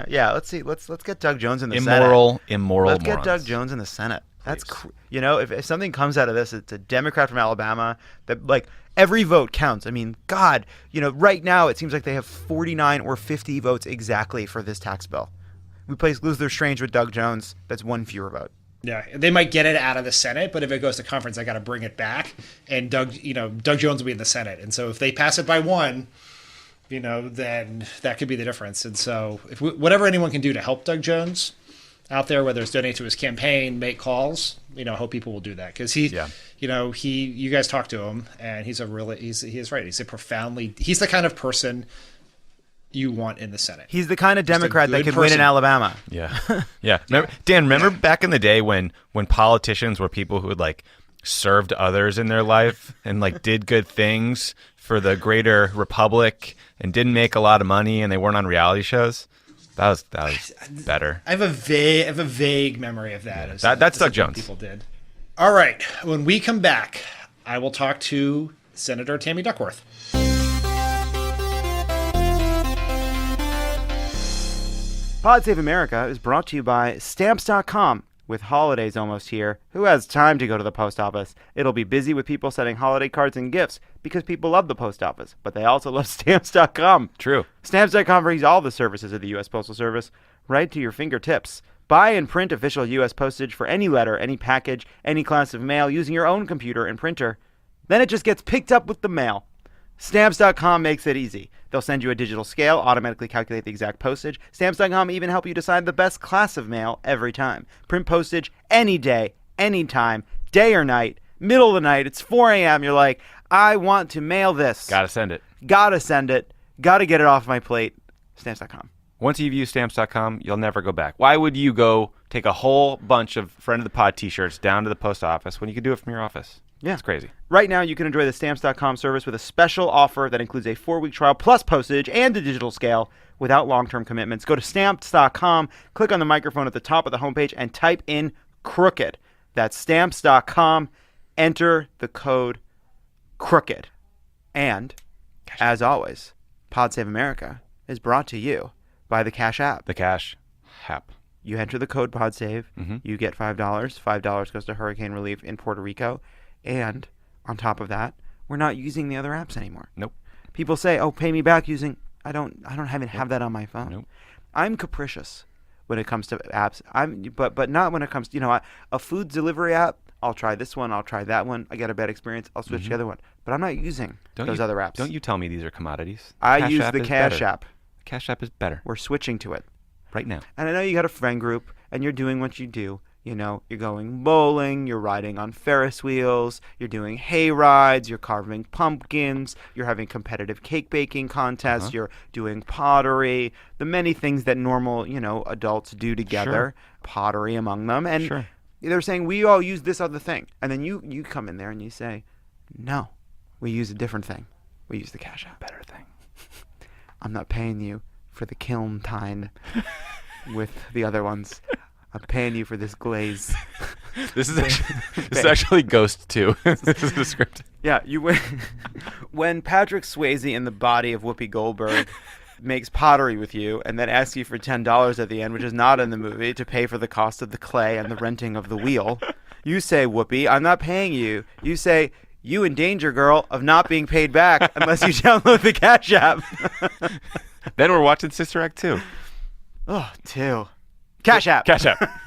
yeah, let's see. Let's get Doug Jones in the Immoral Senate. Let's get Doug Jones in the Senate. That's if something comes out of this, it's a Democrat from Alabama that, like, every vote counts. I mean, God, right now it seems like they have 49 or 50 votes exactly for this tax bill. We place Luther Strange with Doug Jones. That's one fewer vote. Yeah, they might get it out of the Senate, but if it goes to conference, I got to bring it back. And Doug Jones will be in the Senate, and so if they pass it by one, then that could be the difference. And so, whatever anyone can do to help Doug Jones out there, whether it's donate to his campaign, make calls, I hope people will do that, because you guys talk to him, and he is right. He's the kind of person you want in the Senate. He's the kind of Democrat that could win in Alabama. Yeah. Yeah. Remember back in the day when politicians were people who had served others in their life and did good things for the greater republic and didn't make a lot of money and they weren't on reality shows? That was better. I have a vague memory of that. Yeah. That's Doug Jones. People did. All right. When we come back, I will talk to Senator Tammy Duckworth. Pod Save America is brought to you by Stamps.com. With holidays almost here, who has time to go to the post office? It'll be busy with people sending holiday cards and gifts because people love the post office, but they also love Stamps.com. True. Stamps.com brings all the services of the U.S. Postal Service right to your fingertips. Buy and print official U.S. postage for any letter, any package, any class of mail using your own computer and printer. Then it just gets picked up with the mail. Stamps.com makes it easy. They'll send you a digital scale, automatically calculate the exact postage. Stamps.com even help you decide the best class of mail every time. Print postage any day, anytime, day or night, middle of the night. It's 4 a.m. You're like, I want to mail this. Gotta send it. Gotta send it. Gotta get it off my plate. Stamps.com. Once you've used Stamps.com, you'll never go back. Why would you go take a whole bunch of Friend of the Pod t-shirts down to the post office when you could do it from your office? Yeah. It's crazy. Right now, you can enjoy the Stamps.com service with a special offer that includes a 4-week trial plus postage and a digital scale without long-term commitments. Go to Stamps.com, click on the microphone at the top of the homepage, and type in CROOKED. That's Stamps.com. Enter the code CROOKED. And, as always, Pod Save America is brought to you by the Cash App. The Cash App. You enter the code PodSave, you get $5. $5 goes to hurricane relief in Puerto Rico. And on top of that, we're not using the other apps anymore. Nope. People say, "Oh, pay me back using." I don't even have that on my phone. Nope. I'm capricious when it comes to apps. But not when it comes to a food delivery app. I'll try this one. I'll try that one. I get a bad experience. I'll switch to the other one. But I'm not using those other apps. Don't you tell me these are commodities. I use the Cash App. The Cash App is better. We're switching to it Right now. And I know you got a friend group, and you're doing what you do. You know, you're going bowling, you're riding on Ferris wheels, you're doing hay rides, you're carving pumpkins, you're having competitive cake baking contests, you're doing pottery, the many things that normal, adults do together, pottery among them. And they're saying, we all use this other thing. And then you come in there and you say, no, we use a different thing. We use the Cash App. Better thing. I'm not paying you for the kiln tine with the other ones. I'm paying you for this glaze. This is actually Ghost 2. This is the script. Yeah, when Patrick Swayze in the body of Whoopi Goldberg makes pottery with you and then asks you for $10 at the end, which is not in the movie, to pay for the cost of the clay and the renting of the wheel, you say, Whoopi, I'm not paying you. You say, you in danger, girl, of not being paid back unless you download the Cash App. Then we're watching Sister Act 2. Oh, 2. Cash App. Cash App.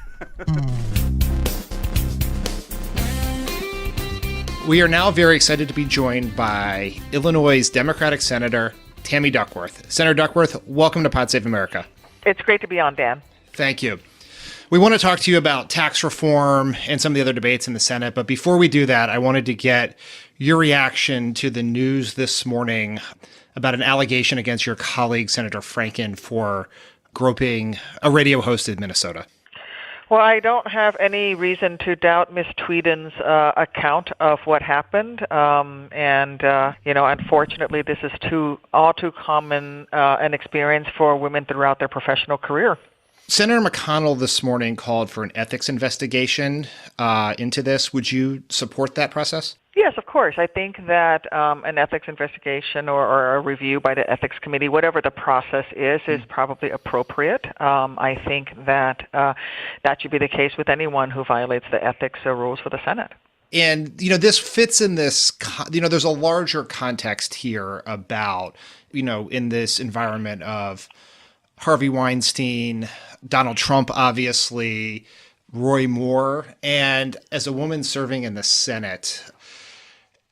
We are now very excited to be joined by Illinois' Democratic Senator Tammy Duckworth. Senator Duckworth, welcome to Pod Save America. It's great to be on, Dan. Thank you. We want to talk to you about tax reform and some of the other debates in the Senate. But before we do that, I wanted to get your reaction to the news this morning about an allegation against your colleague, Senator Franken, for groping a radio host in Minnesota. Well, I don't have any reason to doubt Ms. Tweeden's account of what happened. Unfortunately, this is all too common an experience for women throughout their professional career. Senator McConnell this morning called for an ethics investigation into this. Would you support that process? Yes, of course. I think that an ethics investigation or a review by the ethics committee, whatever the process is probably appropriate. I think that that should be the case with anyone who violates the ethics rules for the Senate. And, this fits in this, there's a larger context here about, in this environment of Harvey Weinstein, Donald Trump, obviously, Roy Moore, and as a woman serving in the Senate,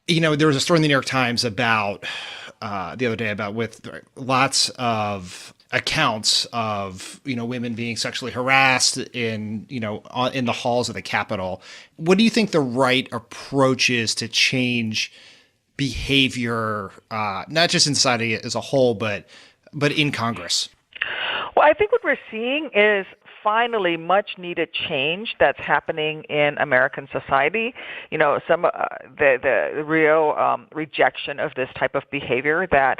there was a story in the New York Times about the other day with lots of accounts of women being sexually harassed in the halls of the Capitol. What do you think the right approach is to change behavior, not just in society as a whole, but in Congress? Well, I think what we're seeing is finally much needed change that's happening in American society. Some the real rejection of this type of behavior that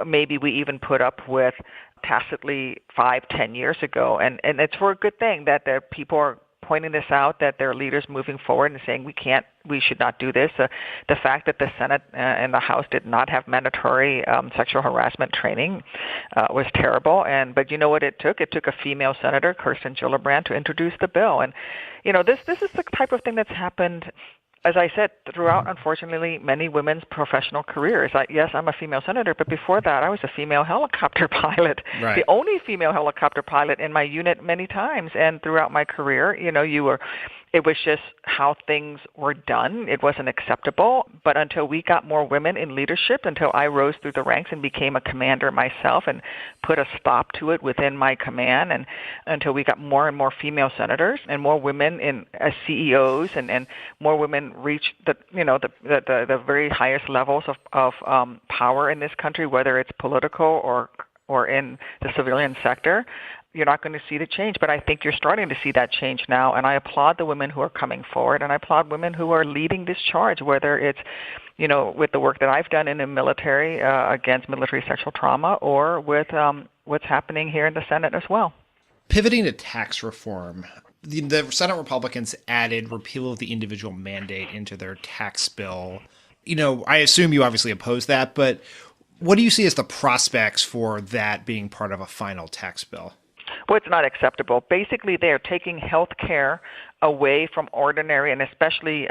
maybe we even put up with tacitly 5-10 years ago, and it's for a good thing that people are pointing this out, that there are leaders moving forward and saying we should not do this. The fact that the Senate and the House did not have mandatory sexual harassment training was terrible. But you know what it took? It took a female senator, Kirsten Gillibrand, to introduce the bill. And this is the type of thing that's happened, as I said, throughout, unfortunately, many women's professional careers. Yes, I'm a female senator, but before that, I was a female helicopter pilot, Right. The only female helicopter pilot in my unit many times. And throughout my career, it was just how things were done. It wasn't acceptable. But until we got more women in leadership, until I rose through the ranks and became a commander myself and put a stop to it within my command, and until we got more and more female senators and more women as CEOs and more women reach the very highest levels of power in this country, whether it's political or in the civilian sector, you're not going to see the change. But I think you're starting to see that change now, and I applaud the women who are coming forward, and I applaud women who are leading this charge, whether it's, with the work that I've done in the military against military sexual trauma, or with what's happening here in the Senate as well. Pivoting to tax reform, the Senate Republicans added repeal of the individual mandate into their tax bill. I assume you obviously oppose that, but what do you see as the prospects for that being part of a final tax bill? Well, it's not acceptable. Basically, they are taking health care away from ordinary and especially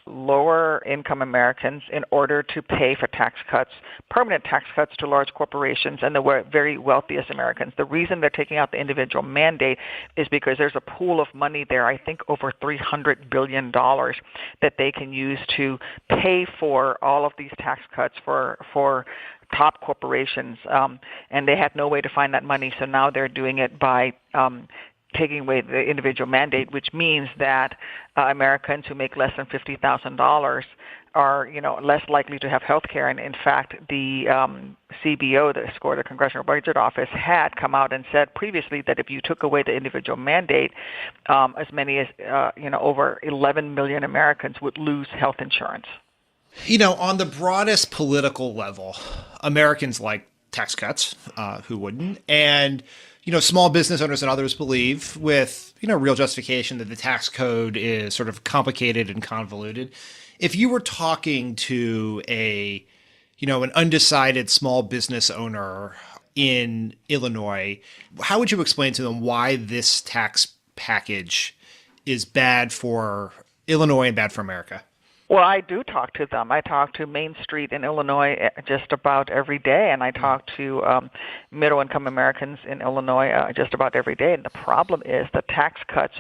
lower-income Americans in order to pay for tax cuts, permanent tax cuts to large corporations and the very wealthiest Americans. The reason they're taking out the individual mandate is because there's a pool of money there, I think over $300 billion, that they can use to pay for all of these tax cuts for top corporations, and they had no way to find that money. So now they're doing it by taking away the individual mandate, which means that Americans who make less than $50,000 are, less likely to have health care. And in fact, the CBO, the Congressional Budget Office, had come out and said previously that if you took away the individual mandate, as many as over 11 million Americans would lose health insurance. On the broadest political level, Americans like tax cuts, who wouldn't? And, small business owners and others believe with, real justification that the tax code is sort of complicated and convoluted. If you were talking to an undecided small business owner in Illinois, how would you explain to them why this tax package is bad for Illinois and bad for America? Well, I do talk to them. I talk to Main Street in Illinois just about every day, and I talk to middle-income Americans in Illinois just about every day. And the problem is the tax cuts,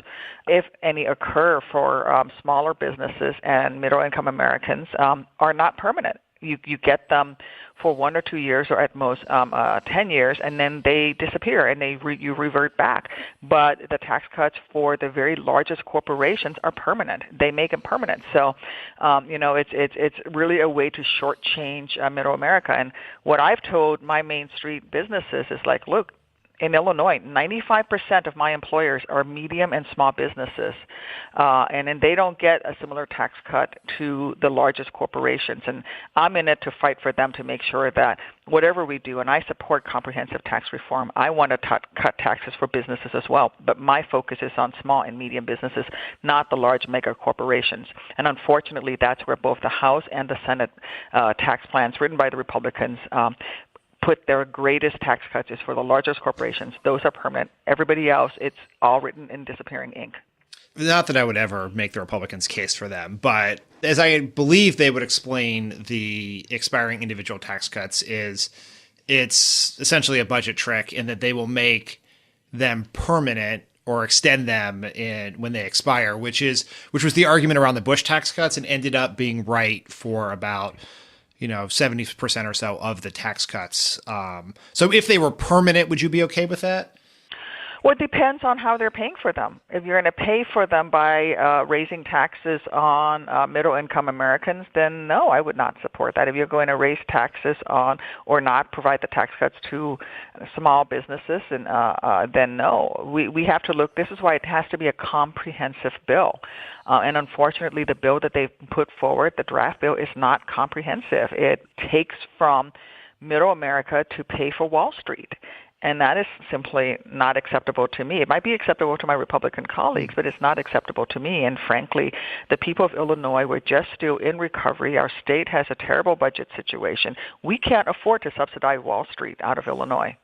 if any occur for smaller businesses and middle-income Americans, are not permanent. You get them for 1 or 2 years, or at most 10 years, and then they disappear and you revert back. But the tax cuts for the very largest corporations are permanent. They make them permanent. So, it's really a way to shortchange middle America. And what I've told my Main Street businesses is like, look, in Illinois, 95% of my employers are medium and small businesses, and they don't get a similar tax cut to the largest corporations. And I'm in it to fight for them to make sure that whatever we do, and I support comprehensive tax reform, I want to cut taxes for businesses as well. But my focus is on small and medium businesses, not the large mega corporations. And unfortunately, that's where both the House and the Senate tax plans written by the Republicans put their greatest tax cuts is for the largest corporations. Those are permanent. Everybody else, it's all written in disappearing ink. Not that I would ever make the Republicans' case for them, but as I believe they would explain the expiring individual tax cuts is it's essentially a budget trick in that they will make them permanent or extend them when they expire, which was the argument around the Bush tax cuts and ended up being right for about 70% or so of the tax cuts. So if they were permanent, would you be okay with that? Well, it depends on how they're paying for them. If you're going to pay for them by raising taxes on middle-income Americans, then no, I would not support that. If you're going to raise taxes on or not provide the tax cuts to small businesses, then no. We have to look. This is why it has to be a comprehensive bill. And unfortunately, the bill that they've put forward, the draft bill, is not comprehensive. It takes from middle America to pay for Wall Street. And that is simply not acceptable to me. It might be acceptable to my Republican colleagues, but it's not acceptable to me. And frankly, the people of Illinois were just still in recovery. Our state has a terrible budget situation. We can't afford to subsidize Wall Street out of Illinois.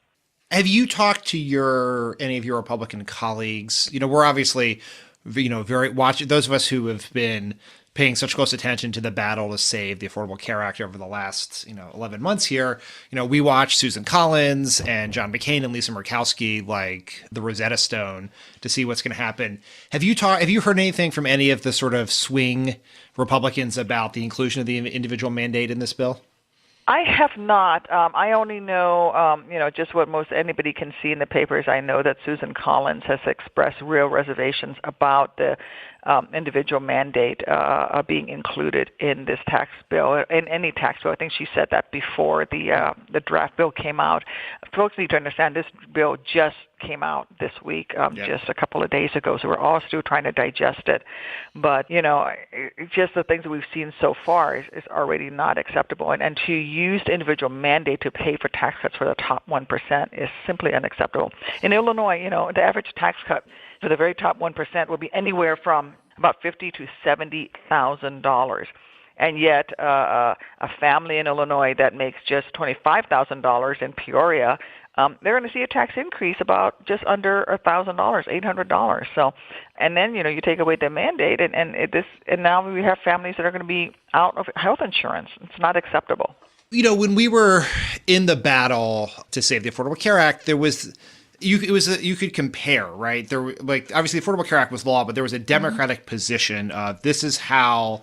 Have you talked to any of your Republican colleagues? We're obviously, very watching, those of us who have been paying such close attention to the battle to save the Affordable Care Act over the last, 11 months here. We watch Susan Collins and John McCain and Lisa Murkowski like the Rosetta Stone to see what's going to happen. Have you heard anything from any of the sort of swing Republicans about the inclusion of the individual mandate in this bill? I have not. I only know, just what most anybody can see in the papers. I know that Susan Collins has expressed real reservations about the individual mandate being included in this tax bill, in any tax bill. I think she said that before the draft bill came out. Folks need to understand this bill just came out this week, just a couple of days ago, so we're all still trying to digest it. But, just the things that we've seen so far is already not acceptable. And to use the individual mandate to pay for tax cuts for the top 1% is simply unacceptable. In Illinois, the average tax cut for the very top 1% will be anywhere from about $50,000 to $70,000. And yet a family in Illinois that makes just $25,000 in Peoria, they're going to see a tax increase about just under $1,000, $800. So, and then you take away the mandate, and now we have families that are going to be out of health insurance. It's not acceptable. When we were in the battle to save the Affordable Care Act, there was. You could compare, right? Obviously the Affordable Care Act was law, but there was a Democratic position of this is how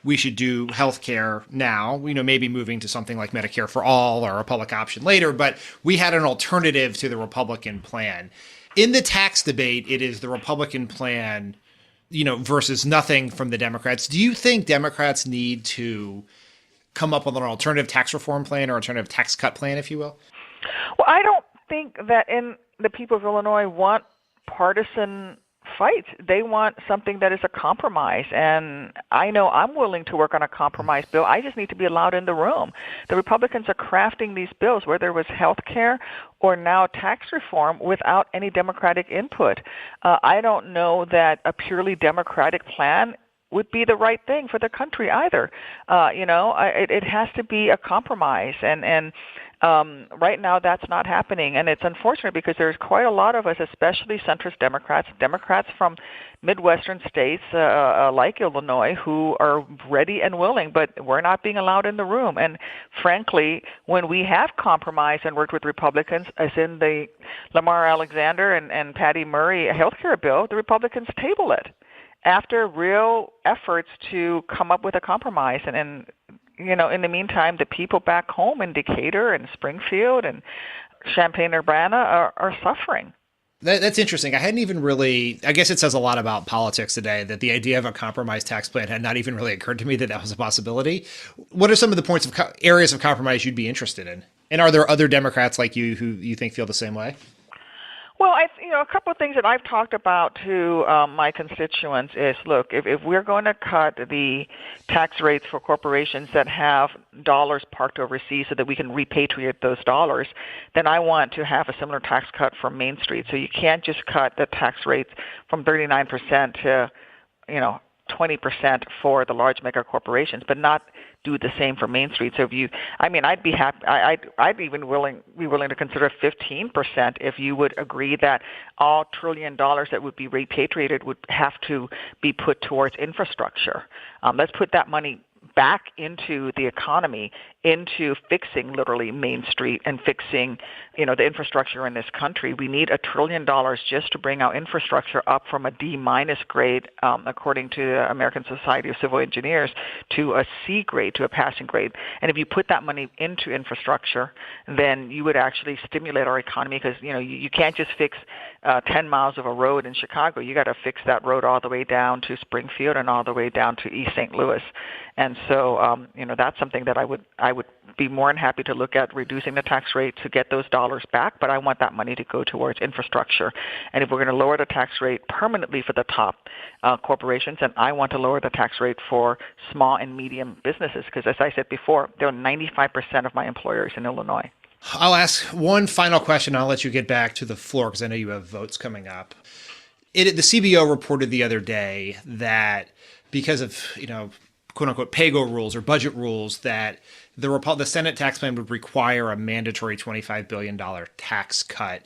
we should do health care now, maybe moving to something like Medicare for all or a public option later, but we had an alternative to the Republican plan. In the tax debate, it is the Republican plan, versus nothing from the Democrats. Do you think Democrats need to come up with an alternative tax reform plan or alternative tax cut plan, if you will? Well, I don't think that the people of Illinois want partisan fights. They want something that is a compromise. And I know I'm willing to work on a compromise bill. I just need to be allowed in the room. The Republicans are crafting these bills, whether it was health care or now tax reform, without any Democratic input. I don't know that a purely Democratic plan would be the right thing for the country either. It has to be a compromise. And right now, that's not happening, and it's unfortunate because there's quite a lot of us, especially centrist Democrats from Midwestern states like Illinois, who are ready and willing, but we're not being allowed in the room. And frankly, when we have compromised and worked with Republicans, as in the Lamar Alexander and Patty Murray healthcare bill, the Republicans table it after real efforts to come up with a compromise. And in the meantime, the people back home in Decatur and Springfield and Champaign-Urbana are suffering. That's interesting. I hadn't even really, I guess it says a lot about politics today that the idea of a compromise tax plan had not even really occurred to me that was a possibility. What are some of the points of areas of compromise you'd be interested in? And are there other Democrats like you who you think feel the same way? Well, a couple of things that I've talked about to my constituents is, look, if we're going to cut the tax rates for corporations that have dollars parked overseas so that we can repatriate those dollars, then I want to have a similar tax cut for Main Street. So you can't just cut the tax rates from 39% to, 20% for the large mega corporations, but not do the same for Main Street. So I'd be happy. I'd be willing to consider 15% if you would agree that all $1 trillion that would be repatriated would have to be put towards infrastructure. Let's put that money back into the economy, into fixing literally Main Street and fixing, the infrastructure in this country. We need $1 trillion just to bring our infrastructure up from a D- grade, according to the American Society of Civil Engineers, to a C grade, to a passing grade. And if you put that money into infrastructure, then you would actually stimulate our economy because, you can't just fix 10 miles of a road in Chicago. You got to fix that road all the way down to Springfield and all the way down to East St. Louis. And so, that's something that I would be more than happy to look at, reducing the tax rate to get those dollars back, but I want that money to go towards infrastructure. And if we're going to lower the tax rate permanently for the top corporations, then I want to lower the tax rate for small and medium businesses because, as I said before, they're 95% of my employers in Illinois. I'll ask one final question. I'll let you get back to the floor because I know you have votes coming up. The CBO reported the other day that because of, quote unquote, pay-go rules or budget rules, that the Senate tax plan would require a mandatory $25 billion tax cut,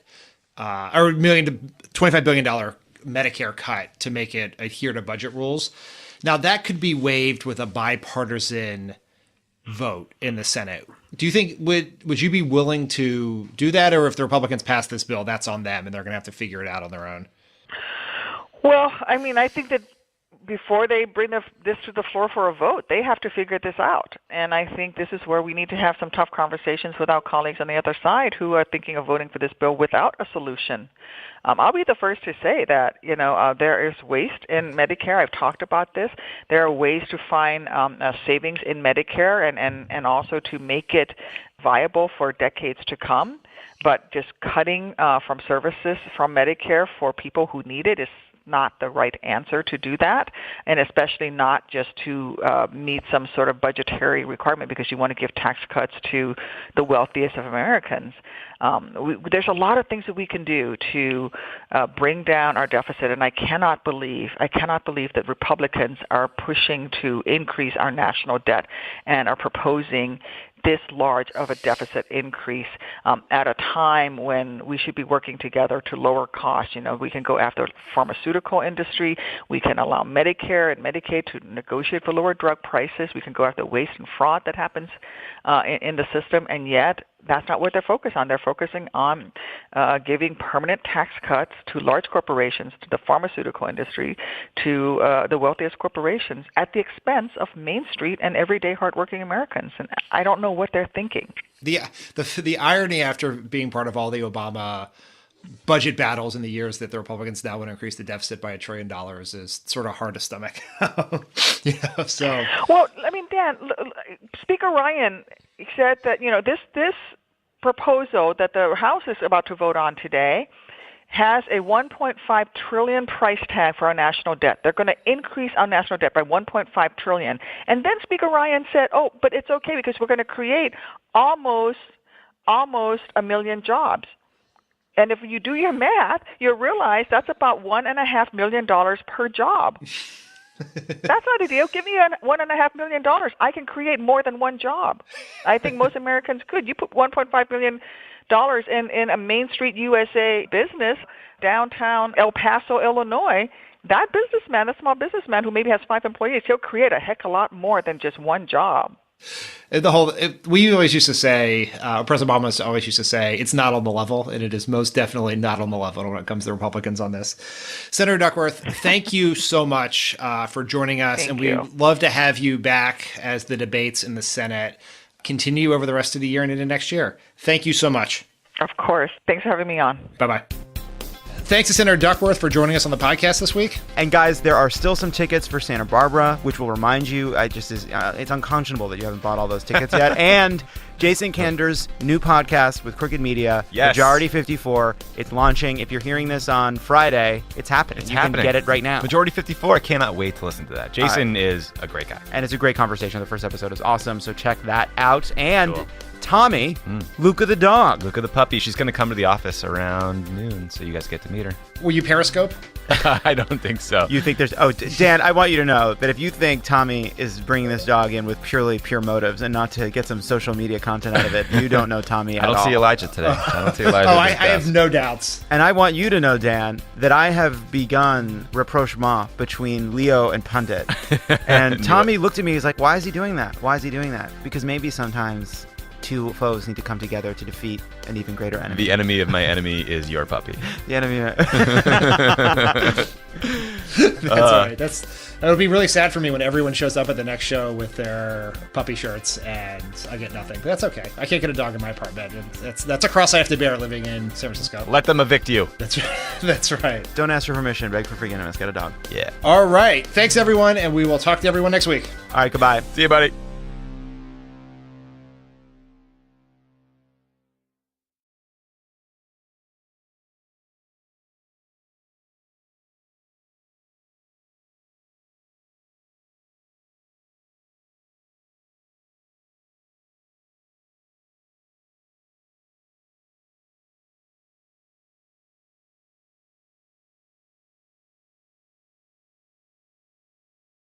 or $25 billion Medicare cut to make it adhere to budget rules. Now, that could be waived with a bipartisan vote in the Senate. Do you think, would you be willing to do that? Or if the Republicans pass this bill, that's on them and they're going to have to figure it out on their own? Well, I mean, I think that before they bring this to the floor for a vote, they have to figure this out. And I think this is where we need to have some tough conversations with our colleagues on the other side who are thinking of voting for this bill without a solution. I'll be the first to say that, there is waste in Medicare. I've talked about this. There are ways to find savings in Medicare and also to make it viable for decades to come. But just cutting from services from Medicare for people who need it is not the right answer to do that, and especially not just to meet some sort of budgetary requirement because you want to give tax cuts to the wealthiest of Americans. There's a lot of things that we can do to bring down our deficit, and I cannot believe that Republicans are pushing to increase our national debt and are proposing this large of a deficit increase at a time when we should be working together to lower costs. We can go after the pharmaceutical industry. We can allow Medicare and Medicaid to negotiate for lower drug prices. We can go after waste and fraud that happens in the system, and yet that's not what they're focused on. They're focusing on giving permanent tax cuts to large corporations, to the pharmaceutical industry, to the wealthiest corporations at the expense of Main Street and everyday hardworking Americans. And I don't know what they're thinking. The irony after being part of all the Obama budget battles in the years that the Republicans now want to increase the deficit by $1 trillion is sort of hard to stomach. So. Well, I mean, Dan, Speaker Ryan said that, this proposal that the House is about to vote on today has a $1.5 trillion price tag for our national debt. They're going to increase our national debt by $1.5 trillion. And then Speaker Ryan said, but it's okay because we're going to create almost 1 million jobs. And if you do your math, you'll realize that's about $1.5 million per job. That's not a deal. Give me $1.5 million. I can create more than one job. I think most Americans could. You put $1.5 million in a Main Street USA business downtown El Paso, Illinois. That businessman, that small businessman who maybe has 5 employees, he'll create a heck of a lot more than just one job. We always used to say, President Obama always used to say, it's not on the level, and it is most definitely not on the level when it comes to Republicans on this. Senator Duckworth, thank you so much for joining us, and we'd love to have you back as the debates in the Senate continue over the rest of the year and into next year. Thank you so much. Of course. Thanks for having me on. Bye-bye. Thanks to Senator Duckworth for joining us on the podcast this week. And guys, there are still some tickets for Santa Barbara, which will remind you, it's unconscionable that you haven't bought all those tickets yet. And Jason Kander's new podcast with Crooked Media, Majority 54. It's launching. If you're hearing this on Friday, it's happening. You can get it right now. Majority 54. I cannot wait to listen to that. Jason is a great guy. And it's a great conversation. The first episode is awesome, so check that out. And Tommy, Luca the dog. Luca the puppy. She's going to come to the office around noon, so you guys get to meet her. Will you Periscope? I don't think so. You think there's... Dan, I want you to know that if you think Tommy is bringing this dog in with pure motives and not to get some social media content out of it, you don't know Tommy at all. I don't see Elijah today. I don't see Elijah. I have no doubts. And I want you to know, Dan, that I have begun rapprochement between Leo and Pundit. And Tommy looked at me, he's like, why is he doing that? Why is he doing that? Because maybe sometimes two foes need to come together to defeat an even greater enemy. The enemy of my enemy is your puppy. The enemy. That's all right. That'll be really sad for me when everyone shows up at the next show with their puppy shirts and I get nothing. But that's okay. I can't get a dog in my apartment. That's a cross I have to bear living in San Francisco. Let them evict you. That's right. Don't ask for permission. Beg for forgiveness. Get a dog. Yeah. All right. Thanks, everyone, and we will talk to everyone next week. All right. Goodbye. See you, buddy.